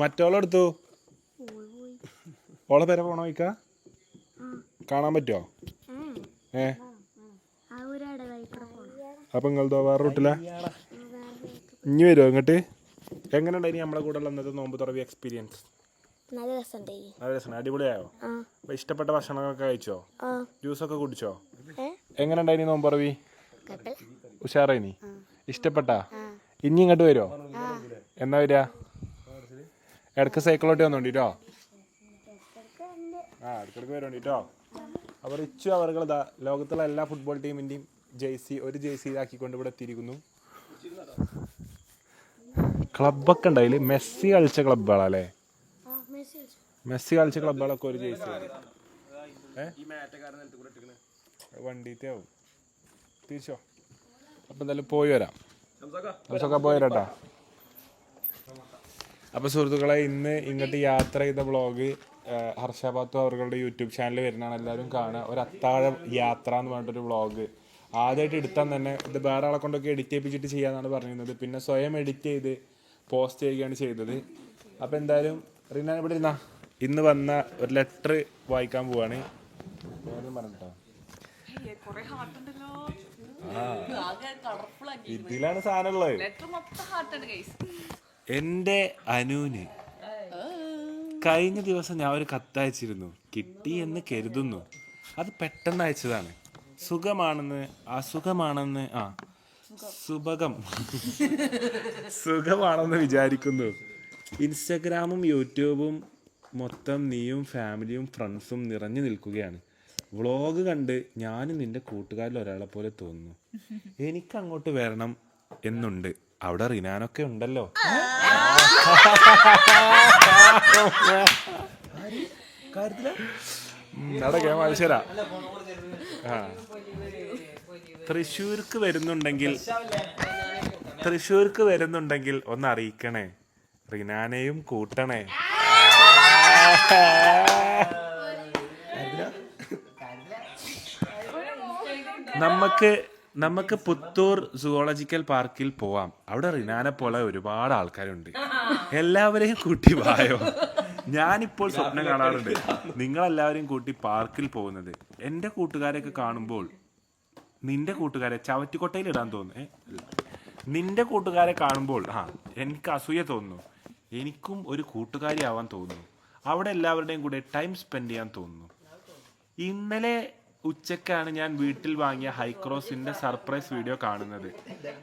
മറ്റോളെടുത്തു ഓളെ പേരെ പോണോ ഇക്ക? കാണാൻ പറ്റുമോ? അപ്പൊ നിങ്ങളതോ വേറെ റൂട്ടില ഇനി വരുമോ ഇങ്ങോട്ട്? എങ്ങനെ ഉണ്ടായി നമ്മളെ കൂടെ ഉള്ള ഇന്നത്തെ നോമ്പ് തുറവി എക്സ്പീരിയൻസ്? നല്ല രസം. അടിപൊളിയായോ? അപ്പൊ ഇഷ്ടപ്പെട്ട ഭക്ഷണങ്ങളൊക്കെ കഴിച്ചോ? ജ്യൂസൊക്കെ കുടിച്ചോ? എങ്ങനെ ഉണ്ടായി നോമ്പ് തുറവി? ഉഷാറായിനി? ഇഷ്ടപ്പെട്ടാ? ഇനി ഇങ്ങോട്ട് വരുമോ? എന്നാ വരിക? ഇടക്ക് സൈക്കിളോട്ട് വന്നോണ്ടിട്ടോ. ഇടക്കിടക്ക് വരോണ്ടിട്ടോ. അപ്പോൾ റിച്ചു അവർകളതാ ലോകത്തുള്ള എല്ലാ ഫുട്ബോൾ ടീമിന്റെയും ഒരു ജേഴ്സി ആക്കിക്കൊണ്ട് ഇവിടെ എത്തിയിരിക്കുന്നു. ക്ലബൊക്കെ ഉണ്ടായില്. മെസ്സി കളിച്ച ക്ലബ്ബുകളല്ലേ? മെസ്സി കളിച്ച ക്ലബ്ബുകളൊക്കെ ഒരു ജേഴ്സി വണ്ടിത്തെ ആവും. തിരിച്ചോ? അപ്പൊ എന്തായാലും പോയി വരാം. പോയി വരാട്ടാ. അപ്പൊ സുഹൃത്തുക്കളെ, ഇന്ന് ഇങ്ങോട്ട് യാത്ര ചെയ്ത വ്ളോഗ് ഹർഷാബാത്തു അവരുടെ യൂട്യൂബ് ചാനൽ വരുന്നതാണ്. എല്ലാവരും കാണുക. ഒരു അത്താഴ യാത്ര എന്ന് പറഞ്ഞിട്ടൊരു വ്ളോഗ് ആദ്യമായിട്ട് എടുത്താൽ തന്നെ ഇത് വേറെ ആളെ കൊണ്ടൊക്കെ എഡിറ്റ് ചെയ്യിപ്പിച്ചിട്ട് ചെയ്യാന്നാണ് പറഞ്ഞിരുന്നത്. പിന്നെ സ്വയം എഡിറ്റ് ചെയ്ത് പോസ്റ്റ് ചെയ്യുകയാണ് ചെയ്തത്. അപ്പം എന്തായാലും റീന ഇവിടെ ഇരുന്നാ. ഇന്ന് വന്ന ഒരു ലെറ്റർ വായിക്കാൻ പോവാണ്. പറഞ്ഞിട്ടോ ഇതിലാണ് സാധനം ഉള്ളത്. എൻ്റെ അനുവിന് കഴിഞ്ഞ ദിവസം ഞാൻ ഒരു കത്തയച്ചിരുന്നു. കിട്ടി എന്ന് കരുതുന്നു. അത് പെട്ടെന്ന് അയച്ചതാണ്. സുഖമാണെന്ന് സുഖമാണെന്ന് വിചാരിക്കുന്നു. ഇൻസ്റ്റഗ്രാമും യൂട്യൂബും മൊത്തം നീയും ഫാമിലിയും ഫ്രണ്ട്സും നിറഞ്ഞു നിൽക്കുകയാണ്. വ്ളോഗ് കണ്ട് ഞാനും നിന്റെ കൂട്ടുകാരിൽ ഒരാളെ പോലെ തോന്നുന്നു. എനിക്ക് അങ്ങോട്ട് വരണം എന്നുണ്ട്. അവിടെ റിനാനൊക്കെ ഉണ്ടല്ലോ. മനുഷ്യരാ. തൃശ്ശൂർക്ക് വരുന്നുണ്ടെങ്കിൽ ഒന്ന് അറിയിക്കണേ. റിനാനെയും കൂട്ടണേ. നമുക്ക് പുത്തൂർ സുവോളജിക്കൽ പാർക്കിൽ പോവാം. അവിടെ റിനാനെ പോലെ ഒരുപാട് ആൾക്കാരുണ്ട്. എല്ലാവരെയും കൂട്ടി വായോ. ഞാനിപ്പോൾ സ്വപ്നം കാണാറുണ്ട് നിങ്ങളെല്ലാവരെയും കൂട്ടി പാർക്കിൽ പോകുന്നത്. എൻ്റെ കൂട്ടുകാരെയൊക്കെ കാണുമ്പോൾ നിന്റെ കൂട്ടുകാരെ ചവറ്റുകൊട്ടയിൽ ഇടാൻ തോന്നുന്നു. നിന്റെ കൂട്ടുകാരെ കാണുമ്പോൾ എനിക്ക് അസൂയ തോന്നുന്നു. എനിക്കും ഒരു കൂട്ടുകാരി ആവാൻ തോന്നുന്നു. അവിടെ എല്ലാവരുടെയും കൂടെ ടൈം സ്പെൻഡ് ചെയ്യാൻ തോന്നുന്നു. ഇന്നലെ ഉച്ചക്കാണ് ഞാൻ വീട്ടിൽ വാങ്ങിയ ഹൈക്രോസിന്റെ സർപ്രൈസ് വീഡിയോ കാണുന്നത്.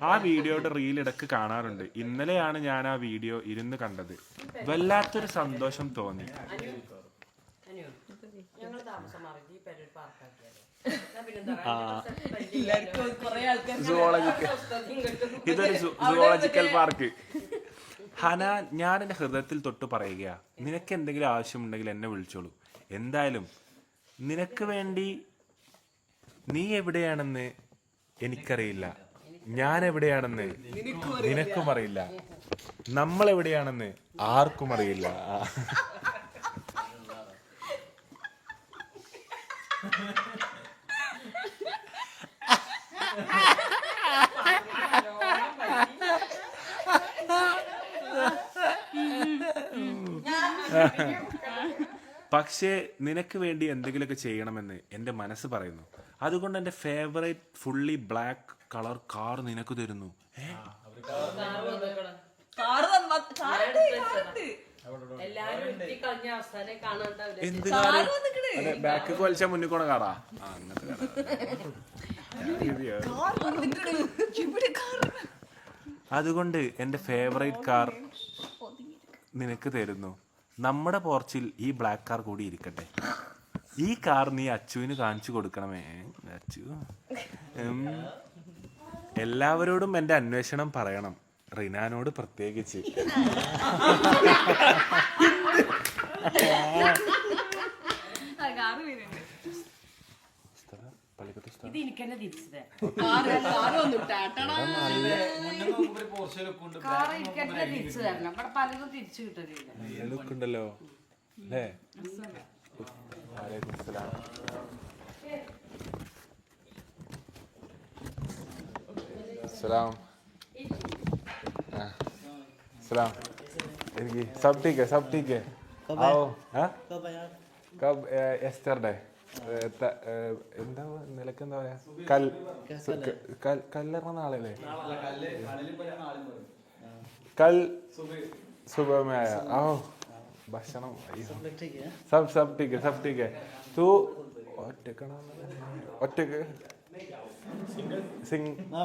ആ വീഡിയോയുടെ റീൽ ഇടക്ക് കാണാറുണ്ട്. ഇന്നലെയാണ് ഞാൻ ആ വീഡിയോ ഇരുന്ന് കണ്ടത്. വല്ലാത്തൊരു സന്തോഷം തോന്നി. ഇതൊരു സുവോളജിക്കൽ പാർക്ക്. ഹന, ഞാൻ എൻ്റെ ഹൃദയത്തിൽ തൊട്ട് പറയുക, നിനക്ക് എന്തെങ്കിലും ആവശ്യമുണ്ടെങ്കിൽ എന്നെ വിളിച്ചോളൂ. എന്തായാലും നിനക്ക് വേണ്ടി നീ എവിടെയാണെന്ന് എനിക്കറിയില്ല. ഞാൻ എവിടെയാണെന്ന് നിനക്കും അറിയില്ല. നമ്മൾ എവിടെയാണെന്ന് ആർക്കും അറിയില്ല. പക്ഷേ നിനക്ക് വേണ്ടി എന്തെങ്കിലുമൊക്കെ ചെയ്യണമെന്ന് എൻ്റെ മനസ്സ് പറയുന്നു. അതുകൊണ്ട് എൻ്റെ favourite fully black colour car നിനക്ക് തരുന്നു. എന്ത് കാറ്? ബാക്ക് വലിച്ചാൽ മുന്നിൽ കോണ കാറാ? അങ്ങനത്തെ അതുകൊണ്ട് എൻ്റെ ഫേവറേറ്റ് കാർ നിനക്ക് തരുന്നു. നമ്മുടെ പോർച്ചിൽ ഈ ബ്ലാക്ക് കാർ കൂടി ഇരിക്കട്ടെ. ഈ കാർ നീ അച്ചുവിന് കാണിച്ചു കൊടുക്കണമേ അച്ചു. എല്ലാവരോടും എൻ്റെ അന്വേഷണം പറയണം, റിനാനോട് പ്രത്യേകിച്ച്. ഇത് എനിക്ക് തന്നെ തിരിച്ചത് കാറ് എനിക്ക് തന്നെ തിരിച്ചു തരണം. ഇവിടെ പലതും തിരിച്ചു കിട്ടലില്ല. ലുക്കുണ്ടല്ലോ അല്ലേ? सलाम सलाम इनकी सब ठीक है आओ हाँ कब yesterday എന്താ നിലക്ക് എന്താ പറയാ കല്ലെറിഞ്ഞ നാളല്ലേ കൽ सुबह में आया आओ ഭക്ഷണം सब ठीक है तू ഒറ്റക്ക്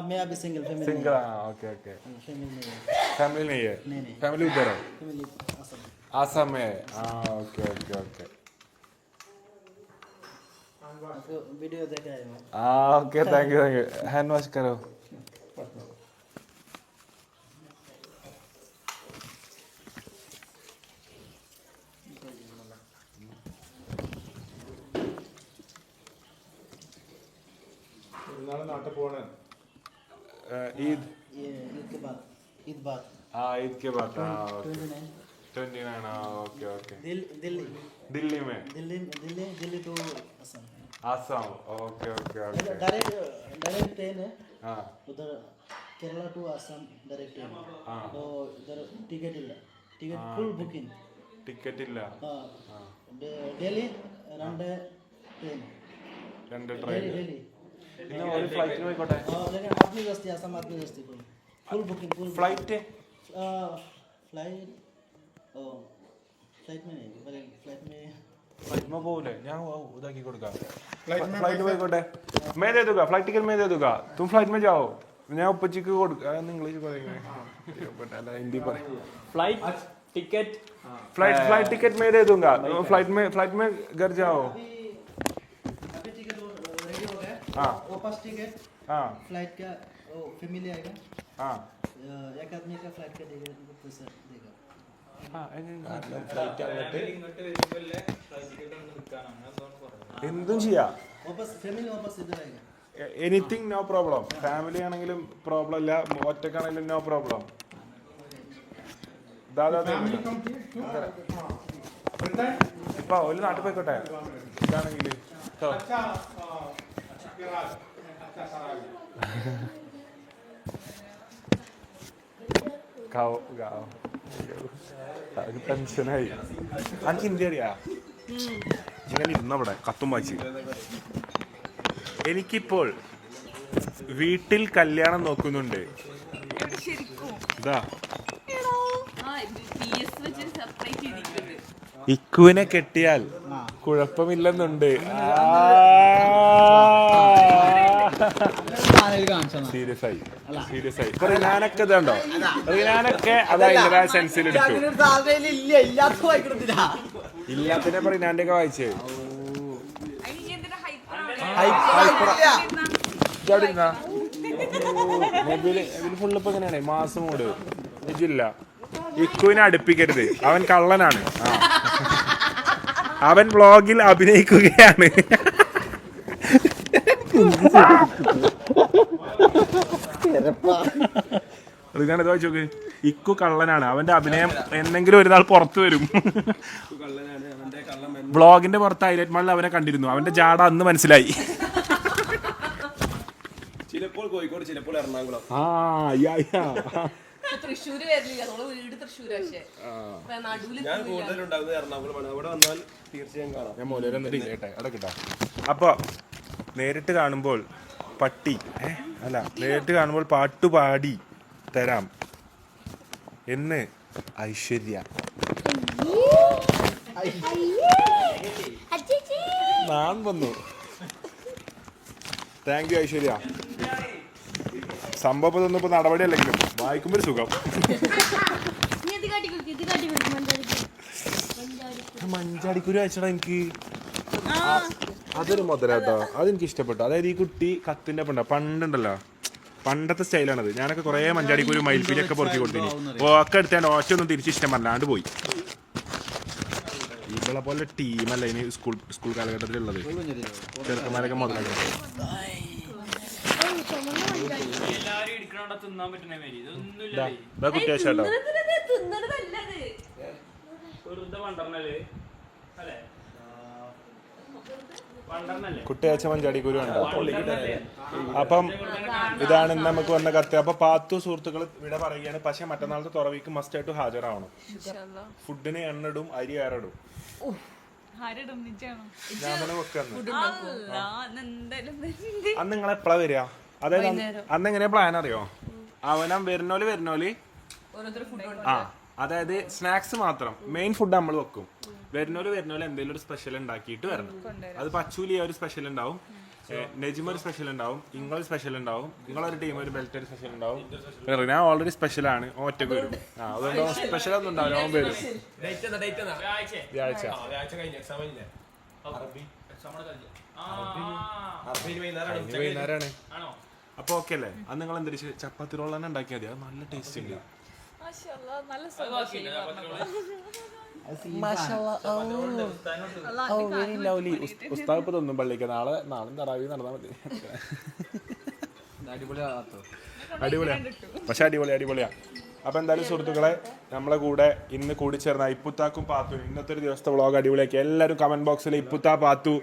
मैं अभी सिंगल सिंगल ओके फैमिली नहीं है फैमिली उधर है आसाम में है ओके वीडियो देखा है okay thank you hand wash करो നാട്ടിൽ പോണേ ईद ईद बाद ईद के बाद 29 ओके दिल्ली में Delhi to Assam okay direct train है हाँ उधर Kerala to Assam direct train तो इधर टिकट फुल बुकिंग टिकट ഇല്ല डेली രണ്ട് ट्रेन डेली ഇന്ന് ഒരു ഫ്ലൈറ്റിന് പോയിക്കോട്ടെ लेकिन आदमी बस्ती आसाम आदमी बस्ती full booking full flight flight में नहीं फ्लाइट में फ्लाइट में बोले ഞാൻ ഇതാക്കി കൊടുക്കാം ഫ്ലൈറ്റ് പോയിക്കോട്ടെ मैं दे दूंगा फ्लाइट टिकट मैं दे दूंगा तुम फ्लाइट में जाओ ഞാൻ ഉപ്പച്ചിക്ക് കൊടുക്കാം ഇംഗ്ലീഷ് പറയുന്നത് हिंदी पर ഫ്ലൈറ്റ് ടിക്കറ്റ് फ्लाइट टिकट मैं दे दूंगा फ्लाइट में घर जाओ अभी टिकट रेडी हो गया हाँ वापस टिकट हाँ फ्लाइट का फैमिली आएगा हाँ एक आदमी का फ्लाइट का देगा उनको पैसा देगा എന്തും ചെയ്യാം वापस फैमिली वापस इधर आएगा എനിത്തിങ് നോ പ്രോബ്ലം ഫാമിലി ആണെങ്കിലും പ്രോബ്ലം ഇല്ല ഒറ്റക്കാണെങ്കിലും നോ പ്രോബ്ലം ഇപ്പൊ ഒരു നാട്ടിൽ പോയിക്കോട്ടെ ഇതാണെങ്കിൽ ടെൻഷനായി എനിക്ക് ഇന്ത്യ അറിയാ ഇങ്ങനെ ഇരുന്നവിടെ കത്തും വായിച്ച് എനിക്കിപ്പോൾ വീട്ടിൽ കല്യാണം നോക്കുന്നുണ്ട് ഇതാ ഇക്കുവിനെ കെട്ടിയാൽ കുഴപ്പമില്ലെന്നുണ്ട് സീരിയസ് ആയി ഇപ്പൊ റിനാനൊക്കെ ഇതുണ്ടോ റിനാനൊക്കെ അത് അതിൻ്റെതായ സെൻസിലെടുത്തു ഇല്ലാത്തതിനെ ഇപ്പൊ റിനാന്റെ ഒക്കെ വായിച്ചേ ഫുള്ളിപ്പോ എങ്ങനെയാണ് മാസം കൂട് ഇല്ല ഇക്കുവിനെ അടുപ്പിക്കരുത് അവൻ കള്ളനാണ് അവൻ വ്ളോഗിൽ അഭിനയിക്കുകയാണ് റിനാണ് ഇത് നോക്ക് ഇക്കു കള്ളനാണ് അവന്റെ അഭിനയം എന്തെങ്കിലും ഒരു നാൾ പുറത്തു വരും വ്ളോഗിന്റെ പുറത്ത് ഹൈലൈറ്റ് മാളിൽ അവനെ കണ്ടിരുന്നു അവന്റെ ജാട അന്ന് മനസ്സിലായി ചിലപ്പോൾ കോഴിക്കോട് ചിലപ്പോൾ എറണാകുളം തൃശ്ശൂര് വരില്ല നമ്മളെ വീട് തൃശ്ശൂര് പക്ഷേ ഞാൻ കൂടുതലുണ്ടാകുന്നത് എറണാകുളമാണ് അവിടെ വന്നാൽ തീർച്ചയായും കാണാം ഞാൻ മോലേരൊന്നിട്ട് അടക്കിട്ടാ അപ്പൊ നേരിട്ട് കാണുമ്പോൾ പട്ടി അല്ല നേരിട്ട് കാണുമ്പോൾ പാട്ടുപാടി തരാം എന്ന് ഐശ്വര്യ ഞാൻ വന്നു താങ്ക് യു ഐശ്വര്യ. സംഭവം ഇതൊന്നും ഇപ്പൊ നടപടി അല്ലെങ്കിലും വായിക്കുമ്പോ ഒരു സുഖം. മഞ്ചാടിക്കുരു അയച്ചടാ എനിക്ക്. അതൊരു മുതലാട്ടോ, അതെനിക്ക് ഇഷ്ടപ്പെട്ടു. അതായത് ഈ കുട്ടി കത്തിന്റെ ഒപ്പം പണ്ടുണ്ടല്ലോ, പണ്ടത്തെ സ്റ്റൈലാണത്. ഞാനൊക്കെ കുറേ മഞ്ചാടിക്കുരു മയിൽപ്പീലൊക്കെ പൊറുക്കി കൊടുത്തിനി. ഒക്കെ എടുത്താണ്ട് ഒറ്റൊന്നും തിരിച്ച് ഇഷ്ടം പറഞ്ഞാണ്ട് പോയി. ഇവളെ പോലെ ടീമല്ല ഇനി സ്കൂൾ കാലഘട്ടത്തിലുള്ളത്. ചെറുക്കന്മാരൊക്കെ മുതലാക്കുന്നത് കുട്ടിയാശാട്ടോ. കുട്ടിയാച്ച മഞ്ചാടിക്കുരു ഉണ്ടോ? അപ്പം ഇതാണ് ഇന്ന് നമുക്ക് വന്ന കത്ത്. അപ്പൊ പാത്തു സുഹൃത്തുക്കൾ ഇവിടെ പറയുകയാണ്. പക്ഷെ മറ്റന്നാളത്തെ തുറവിക്ക് മസ്റ്റ് ആയിട്ട് ഹാജരാവണം. ഫുഡിന് എണ്ണിടും, അരി ആറിടും. ഞാൻ തന്നെ വെക്കുന്നു. അന്ന് നിങ്ങൾ എപ്പോഴാ വരിക? അതായത് അന്ന് എങ്ങനെയാ പ്ലാൻ അറിയോ? അവനം വരുന്നോല് ആ, അതായത് സ്നാക്സ് മാത്രം, മെയിൻ ഫുഡ് നമ്മൾ വെക്കും. വരുന്നോല് എന്തെങ്കിലും ഒരു സ്പെഷ്യൽ ഉണ്ടാക്കിയിട്ട് വരണം. അത് പച്ചൂലി ഒരു സ്പെഷ്യൽ ഉണ്ടാവും, നെജിമ ഒരു സ്പെഷ്യൽ ഉണ്ടാവും, ഇങ്ങളൊരു സ്പെഷ്യൽ ഉണ്ടാവും, നിങ്ങളൊരു ടീം ഒരു ബെൽറ്റ് ഒരു സ്പെഷ്യൽ ഉണ്ടാവും. ഞാൻ ഓൾറെഡി സ്പെഷ്യലാണ്, ഒറ്റക്ക് വരും. അതുകൊണ്ട് സ്പെഷ്യൽ ഒന്നും ഉണ്ടാവില്ല, അവൻ വരും. വ്യാഴ്ച വൈകുന്നേരമാണ്. അപ്പൊ ഓക്കെ അല്ലേ? അത് നിങ്ങൾ എന്താ ചപ്പാത്തി റോൾ തന്നെ ഉണ്ടാക്കിയാൽ മതി. അത് നല്ല ടേസ്റ്റ് ഉണ്ട്. ഉസ്താദ് ഇപ്പൊ തൊന്നും പള്ളിക്ക് നാളെ തറാവി നടന്നാൽ മതി. അടിപൊളിയാ, പക്ഷെ അടിപൊളിയാ. അപ്പൊ എന്തായാലും സുഹൃത്തുക്കളെ, നമ്മളെ കൂടെ ഇന്ന് കൂടിച്ചേർന്ന ഇപ്പുത്താക്കും പാത്തുനും ഇന്നത്തെ ഒരു ദിവസത്തെ വ്ളോഗ് അടിപൊളിയാക്കി. എല്ലാവരും കമന്റ് ബോക്സിൽ ഇപ്പുത്ത, പാത്തു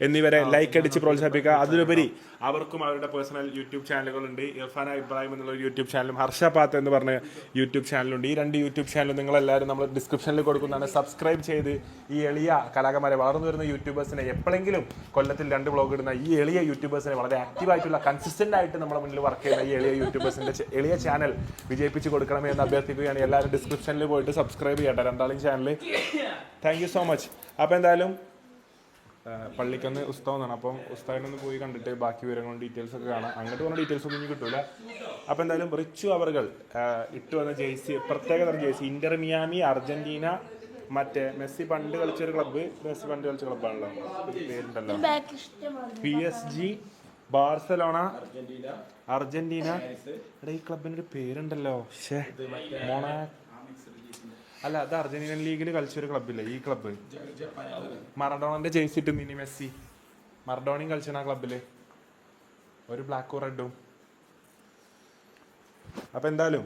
എന്നിവരെ ലൈക്ക് അടിച്ച് പ്രോത്സാഹിപ്പിക്കുക. അതിലുപരി അവർക്കും അവരുടെ പേഴ്സണൽ യൂട്യൂബ് ചാനലുകളുണ്ട്. ഇർഫാന ഇബ്രാഹിം എന്നുള്ള ഒരു യൂട്യൂബ് ചാനലും ഹർഷ പാത്ത് എന്ന് പറഞ്ഞ യൂട്യൂബ് ചാനലുണ്ട്. ഈ 2 യൂട്യൂബ് ചാനലും നിങ്ങളെല്ലാവരും നമ്മൾ ഡിസ്ക്രിപ്ഷനിൽ കൊടുക്കുന്നതാണ്. സബ്സ്ക്രൈബ് ചെയ്ത് ഈ എളിയ കലാകാരന്മാരെ, വളർന്നു വരുന്ന യൂട്യൂബേഴ്സിനെ, എപ്പോഴെങ്കിലും കൊല്ലത്തിൽ 2 വ്ളോഗ് ഇടുന്ന ഈ എളിയ യൂട്യൂബേഴ്സിനെ, വളരെ ആക്റ്റീവായിട്ടുള്ള കൺസിസ്റ്റന്റ് ആയിട്ട് നമ്മുടെ മുന്നിൽ വർക്ക് ചെയ്യുന്ന ഈ എളിയ യൂട്യൂബേഴ്സിന്റെ എളിയ ചാനൽ വിജയിപ്പിച്ച് കൊടുക്കണമേ എന്ന് അഭ്യർത്ഥിക്കുകയാണ്. എല്ലാവരും ഡിസ്ക്രിപ്ഷനിൽ പോയിട്ട് സബ്സ്ക്രൈബ് ചെയ്യട്ടെ 2 channel. Thank you so much. അപ്പോൾ എന്തായാലും പള്ളിക്കൊന്ന് ഉസ്താവെന്നാണ്. അപ്പം ഉസ്താദിനൊന്ന് പോയി കണ്ടിട്ട് ബാക്കി വിവരങ്ങളും ഡീറ്റെയിൽസ് ഒക്കെ കാണാം. അങ്ങോട്ട് പോകുന്ന ഡീറ്റെയിൽസ് ഒന്നും ഇനി കിട്ടൂല. അപ്പോൾ എന്തായാലും റിച്ചു അവറുകൾ ഇട്ട് വന്ന ജേഴ്സി, പ്രത്യേകതരം ജേഴ്സി, ഇന്റർ മിയാമി, അർജന്റീന, മറ്റേ മെസ്സി പണ്ട് കളിച്ചൊരു ക്ലബ്ബ്, മെസ്സി പണ്ട് കളിച്ച ക്ലബ്ബാണല്ലോ, പേരുണ്ടല്ലോ, PSG, ബാർസലോണ, അർജന്റീന. എടാ ഈ ക്ലബിൻ്റെ ഒരു പേരുണ്ടല്ലോ, അല്ല അത് അർജന്റീനൻ ലീഗിൽ കളിച്ചൊരു ക്ലബ്ബില്ലേ ഈ ക്ലബ്ബ്? മറഡോണന്റെ ജേഴ്സി ഇട്ട് മിനി മെസ്സി, മറഡോണയും കളിച്ചാണ് ആ ക്ലബില്, ഒരു ബ്ലാക്കും റെഡും. അപ്പൊ എന്തായാലും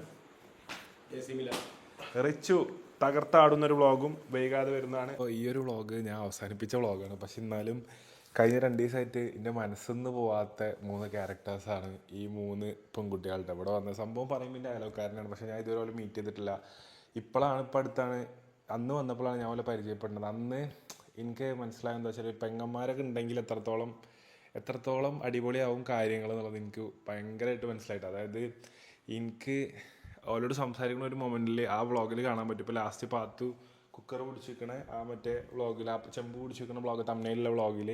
റിച്ചു തകർത്താടുന്നൊരു വ്ളോഗും വൈകാതെ വരുന്നതാണ്. ഈ ഒരു വ്ളോഗ് ഞാൻ അവസാനിപ്പിച്ച വ്ളോഗാണ്. പക്ഷെ എന്നാലും കഴിഞ്ഞ 2 ദിവസമായിട്ട് എൻ്റെ മനസ്സിന്ന് പോവാത്ത 3 ക്യാരക്ടേഴ്സാണ് ഈ 3 പെൺകുട്ടികളുടെ. ഇവിടെ വന്ന സംഭവം പറയുമ്പോൾ എൻ്റെ അയലോക്കാരനാണ്, പക്ഷെ ഞാൻ ഇതുവരെ മീറ്റ് ചെയ്തിട്ടില്ല. ഇപ്പം അടുത്താണ്, അന്ന് വന്നപ്പോഴാണ് ഞാൻ പോലെ പരിചയപ്പെടുന്നത്. അന്ന് എനിക്ക് മനസ്സിലായെന്താ വെച്ചാൽ പെങ്ങന്മാരൊക്കെ ഉണ്ടെങ്കിൽ എത്രത്തോളം അടിപൊളിയാവും കാര്യങ്ങൾ എന്നുള്ളത് എനിക്ക് ഭയങ്കരമായിട്ട് മനസ്സിലായിട്ട്. അതായത് എനിക്ക് അവരോട് സംസാരിക്കുന്ന ഒരു മൊമെൻറ്റിൽ ആ വ്ളോഗിൽ കാണാൻ പറ്റും. ഇപ്പോൾ ലാസ്റ്റ് പാത്തു കുക്കർ പിടിച്ചിരിക്കണ ആ മറ്റേ വ്ളോഗിൽ, ആ ചെമ്പ് പിടിച്ചിരിക്കുന്ന വ്ളോഗ്, തമിഴ്നാട്ടിലെ വ്ളോഗിൽ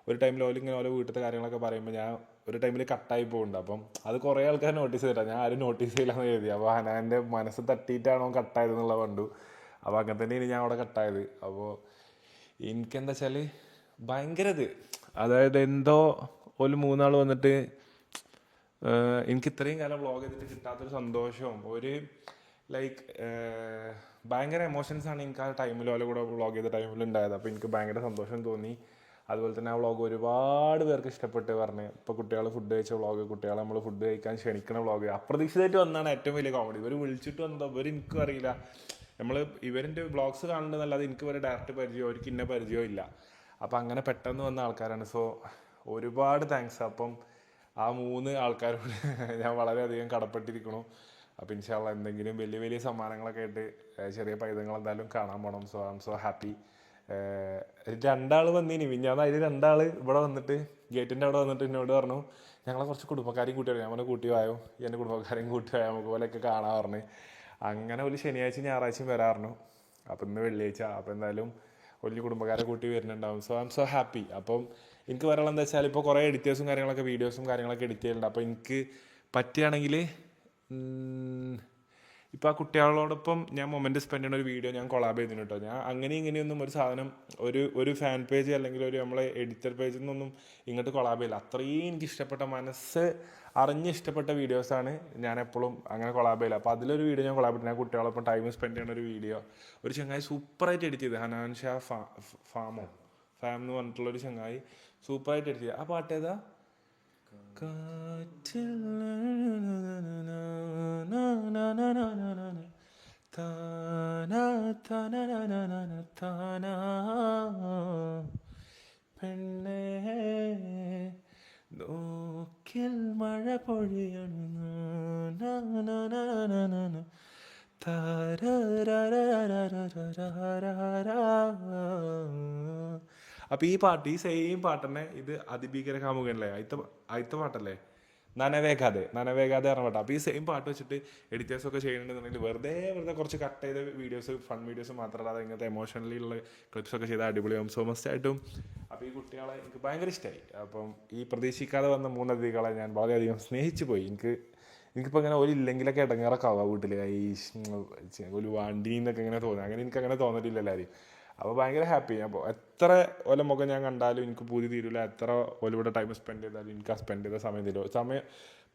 ഒരു ടൈമിൽ ഇങ്ങനെ ഓരോ വീട്ടിലത്തെ കാര്യങ്ങളൊക്കെ പറയുമ്പോൾ ഞാൻ ഒരു ടൈമിൽ കട്ടായി പോകുന്നുണ്ട്. അപ്പം അത് കുറേ ആൾക്കാർ നോട്ടീസ് ചെയ്തിട്ടാണ്, ഞാൻ ആരും നോട്ടീസ് ചെയ്യില്ലെന്ന് കരുതി. അപ്പോൾ ഹനാൻ്റെ മനസ്സ് തട്ടിയിട്ടാണോ കട്ടായതെന്നുള്ളത് കണ്ടു. അപ്പോൾ അങ്ങനെ തന്നെയാണ് ഞാൻ അവിടെ കട്ടായത്. അപ്പോൾ എനിക്കെന്താ വെച്ചാൽ ഭയങ്കര അതായത് എന്തോ ഒരു 3 ആൾ വന്നിട്ട് എനിക്ക് ഇത്രയും കാലം വ്ളോഗ് ചെയ്തിട്ട് കിട്ടാത്തൊരു സന്തോഷവും ഒരു ലൈക്ക് ഭയങ്കര എമോഷൻസാണ് എനിക്ക് ആ ടൈമിൽ ഓലെ കൂടെ വ്ളോഗ് ചെയ്ത ടൈമിൽ ഉണ്ടായത്. അപ്പോൾ എനിക്ക് ഭയങ്കര സന്തോഷം തോന്നി. അതുപോലെ തന്നെ ആ വ്ളോഗ് ഒരുപാട് പേർക്ക് ഇഷ്ടപ്പെട്ട് പറഞ്ഞ്. ഇപ്പോൾ കുട്ടികൾ ഫുഡ് കഴിച്ച വ്ളോഗ്, കുട്ടികളെ നമ്മൾ ഫുഡ് കഴിക്കാൻ ക്ഷണിക്കുന്ന വ്ളോഗ്, അപ്രതീക്ഷിതമായിട്ട് വന്നാണ് ഏറ്റവും വലിയ കോമഡി. ഇവർ വിളിച്ചിട്ട് വന്നതോ എനിക്കും അറിയില്ല. ഇവരിൻ്റെ വ്ളോഗ്സ് കാണുന്നതല്ലാതെ എനിക്ക് ഇവരെ ഡയറക്റ്റ് പരിചയമോ അവർക്ക് ഇന്ന പരിചയമോ ഇല്ല. അപ്പം അങ്ങനെ പെട്ടെന്ന് വന്ന ആൾക്കാരാണ്. സോ ഒരുപാട് താങ്ക്സ്. അപ്പം ആ 3 ആൾക്കാരോട് ഞാൻ വളരെയധികം കടപ്പെട്ടിരിക്കണു. അപ്പം ഇൻഷാ അള്ളാ എന്തെങ്കിലും വലിയ സമ്മാനങ്ങളൊക്കെ ആയിട്ട് ചെറിയ പൈതങ്ങൾ എന്തായാലും കാണാൻ പോകണം. So I am so happy. 2 ആൾ വന്നിനി മിഞ്ഞാന്ന്. അതിൽ 2 ആൾ ഇവിടെ വന്നിട്ട് ഗേറ്റിൻ്റെ അവിടെ വന്നിട്ട് എന്നോട് പറഞ്ഞു ഞങ്ങളെ കുറച്ച് കുടുംബക്കാരെയും കൂട്ടിയാണ്. ഞാൻ കൂട്ടി വായോ, എൻ്റെ കുടുംബക്കാരെയും കൂട്ടി വായോ, നമുക്ക് പോലെയൊക്കെ കാണാൻ പറഞ്ഞു. അങ്ങനെ ഒരു ശനിയാഴ്ച ഞായറാഴ്ചയും വരാറുണ്ട്. അപ്പം ഇന്ന് വെള്ളിയാഴ്ച. അപ്പം എന്തായാലും വലിയ കുടുംബക്കാരെ കൂട്ടി വരുന്നുണ്ടാവും. So I am so happy. അപ്പം എനിക്ക് പറയാനുള്ള എന്താ വെച്ചാൽ ഇപ്പോൾ കുറേ എഡിറ്റേഴ്സും കാര്യങ്ങളൊക്കെ വീഡിയോസും കാര്യങ്ങളൊക്കെ എഡിറ്റ് ചെയ്യുന്നുണ്ട്. അപ്പോൾ എനിക്ക് പറ്റുകയാണെങ്കിൽ ഇപ്പോൾ ആ കുട്ടികളോടൊപ്പം ഞാൻ മൊമെൻറ്റ് സ്പെൻഡ് ചെയ്യുന്ന ഒരു വീഡിയോ ഞാൻ കൊളാബ് ചെയ്തിന് കേട്ടോ. ഞാൻ അങ്ങനെ ഇങ്ങനെയൊന്നും ഒരു സാധനം ഒരു ഫാൻ പേജ് അല്ലെങ്കിൽ ഒരു നമ്മളെ എഡിറ്റർ പേജിൽ നിന്നൊന്നും ഇങ്ങോട്ട് കൊളാബ് ചെയ്യില്ല. അത്രയും എനിക്ക് ഇഷ്ടപ്പെട്ട മനസ്സ് അറിഞ്ഞ് ഇഷ്ടപ്പെട്ട വീഡിയോസാണ് ഞാൻ എപ്പോഴും അങ്ങനെ കൊളാബ് ചെയ്യില്ല. അപ്പോൾ അതിലൊരു വീഡിയോ ഞാൻ കൊളാബ് ചെയ്തു. ഞാൻ കുട്ടികളൊപ്പം ടൈം സ്പെൻഡ് ചെയ്യുന്ന ഒരു വീഡിയോ ഒരു ചങ്ങായി സൂപ്പറായിട്ട് എഡിറ്റ് ചെയ്ത്, ഹനാൻ ഷാ ഫാം എന്ന് പറഞ്ഞിട്ടുള്ളൊരു ചങ്ങായി സൂപ്പറായിട്ട് എഡിറ്റ് ചെയ്ത്. ആ പാട്ട് ഏതാ? പെണ്ണേ നോക്കിൽ മഴ പൊഴിയണു. അപ്പോൾ ഈ പാട്ട്, ഈ സെയിം പാട്ട് തന്നെ ഇത് അതിഭീകര കാമുകനല്ലേ, ആദ്യത്തെ പാട്ടല്ലേ, നനവേകാതെ പറഞ്ഞ പാട്ട്. അപ്പോൾ ഈ സെയിം പാട്ട് വെച്ചിട്ട് എഡിറ്റേഴ്സൊക്കെ ചെയ്യണമെന്നുണ്ടെങ്കിൽ വെറുതെ കുറച്ച് കട്ട് ചെയ്ത വീഡിയോസ്, ഫൺ വീഡിയോസ് മാത്രമല്ലാതെ ഇങ്ങനത്തെ എമോഷണലി ഉള്ള ക്ലിപ്സൊക്കെ ചെയ്താൽ അടിപൊളിയാവും. സോ മസ്റ്റായിട്ടും അപ്പോൾ ഈ കുട്ടികളെ എനിക്ക് ഭയങ്കര ഇഷ്ടമായി. അപ്പം ഈ പ്രതീക്ഷിക്കാതെ വന്ന 3 അതിഥികളെ ഞാൻ വളരെയധികം സ്നേഹിച്ചു പോയി. എനിക്കിപ്പോൾ ഇങ്ങനെ ഒരു ഇല്ലെങ്കിലൊക്കെ ഇടങ്ങേറൊക്കെ ആവുക വീട്ടിൽ, ഒരു വണ്ടീന്നൊക്കെ ഇങ്ങനെ തോന്നുക. അങ്ങനെ എനിക്കങ്ങനെ തോന്നിയിട്ടില്ല എല്ലാവരും. അപ്പോൾ ഭയങ്കര ഹാപ്പി. അപ്പോൾ എത്ര ഓല മുഖം ഞാൻ കണ്ടാലും എനിക്ക് പൂതി തീരില്ല. എത്ര ഓലിവിടെ ടൈം സ്പെൻഡ് ചെയ്താലും എനിക്ക് ആ സ്പെൻഡ് ചെയ്ത സമയം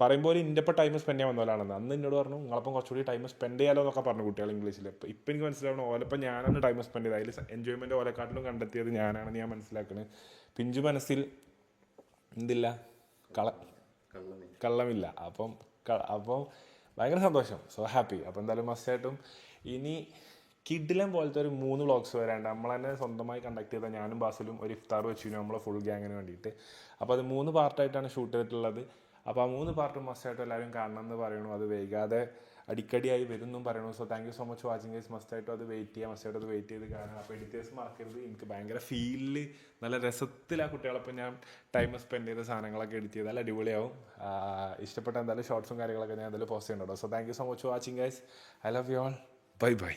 പറയുമ്പോൾ എൻ്റെ ഇപ്പോൾ ടൈം സ്പെൻഡ് ചെയ്യാൻ വന്നോലാണെന്ന്. അന്ന് എന്നോട് പറഞ്ഞു നിങ്ങളപ്പം കുറച്ചുകൂടി ടൈം സ്പെൻഡ് ചെയ്യാലോ എന്നൊക്കെ പറഞ്ഞു കുട്ടികൾ ഇംഗ്ലീഷിൽ. ഇപ്പം എനിക്ക് മനസ്സിലാവണം ഓലപ്പം ഞാനാണ് ടൈം സ്പെൻഡ് ചെയ്തത്. അതിൽ എൻജോയ്മെൻറ്റ് ഓലെക്കാട്ടിലും കണ്ടെത്തിയത് ഞാനാണെന്ന് ഞാൻ മനസ്സിലാക്കുന്നത്. പിഞ്ചു മനസ്സിൽ എന്തില്ല, കള്ളമില്ല. അപ്പം ഭയങ്കര സന്തോഷം. So happy. അപ്പോൾ എന്തായാലും മസ്റ്റായിട്ടും ഇനി കിഡിലം പോലത്തെ ഒരു 3 വ്ളോഗ്സ് വരാണ്ട്. നമ്മൾ തന്നെ സ്വന്തമായി കണ്ടക്ട് ചെയ്ത ഞാനും ബാസിലും ഒരു ഇഫ്താർ വെച്ചിരുന്നു നമ്മളെ ഫുൾ ഗ്യാങ്ങിന് വേണ്ടിയിട്ട്. അപ്പോൾ അത് 3 പാർട്ടായിട്ടാണ് ഷൂട്ട് ചെയ്തിട്ടുള്ളത്. അപ്പോൾ ആ 3 പാർട്ടും മസ്റ്റായിട്ടും എല്ലാവരും കാണണം എന്ന് പറയണു. അത് വൈകാതെ അടിക്കടിയായി വരും എന്നും പറയണു. So thank you so much watching guys. മസ്റ്റായിട്ടും അത് വെയിറ്റ് ചെയ്ത് കാണാം. അപ്പോൾ എഡിറ്റേഴ്സ് മറക്കരുത്. എനിക്ക് ഭയങ്കര ഫീലിൽ നല്ല രസത്തിൽ ആ കുട്ടികളൊപ്പം ഞാൻ ടൈം സ്പെൻഡ് ചെയ്ത സാധനങ്ങളൊക്കെ എഡിറ്റ് ചെയ്താൽ അടിപൊളിയാവും. ഇഷ്ടപ്പെട്ട എന്തായാലും ഷോർട്സും കാര്യങ്ങളൊക്കെ ഞാൻ അതിൽ പോസ്റ്റ് ചെയ്യുന്നുണ്ടോ. So thank you so much watching guys. I love you all. Bye bye.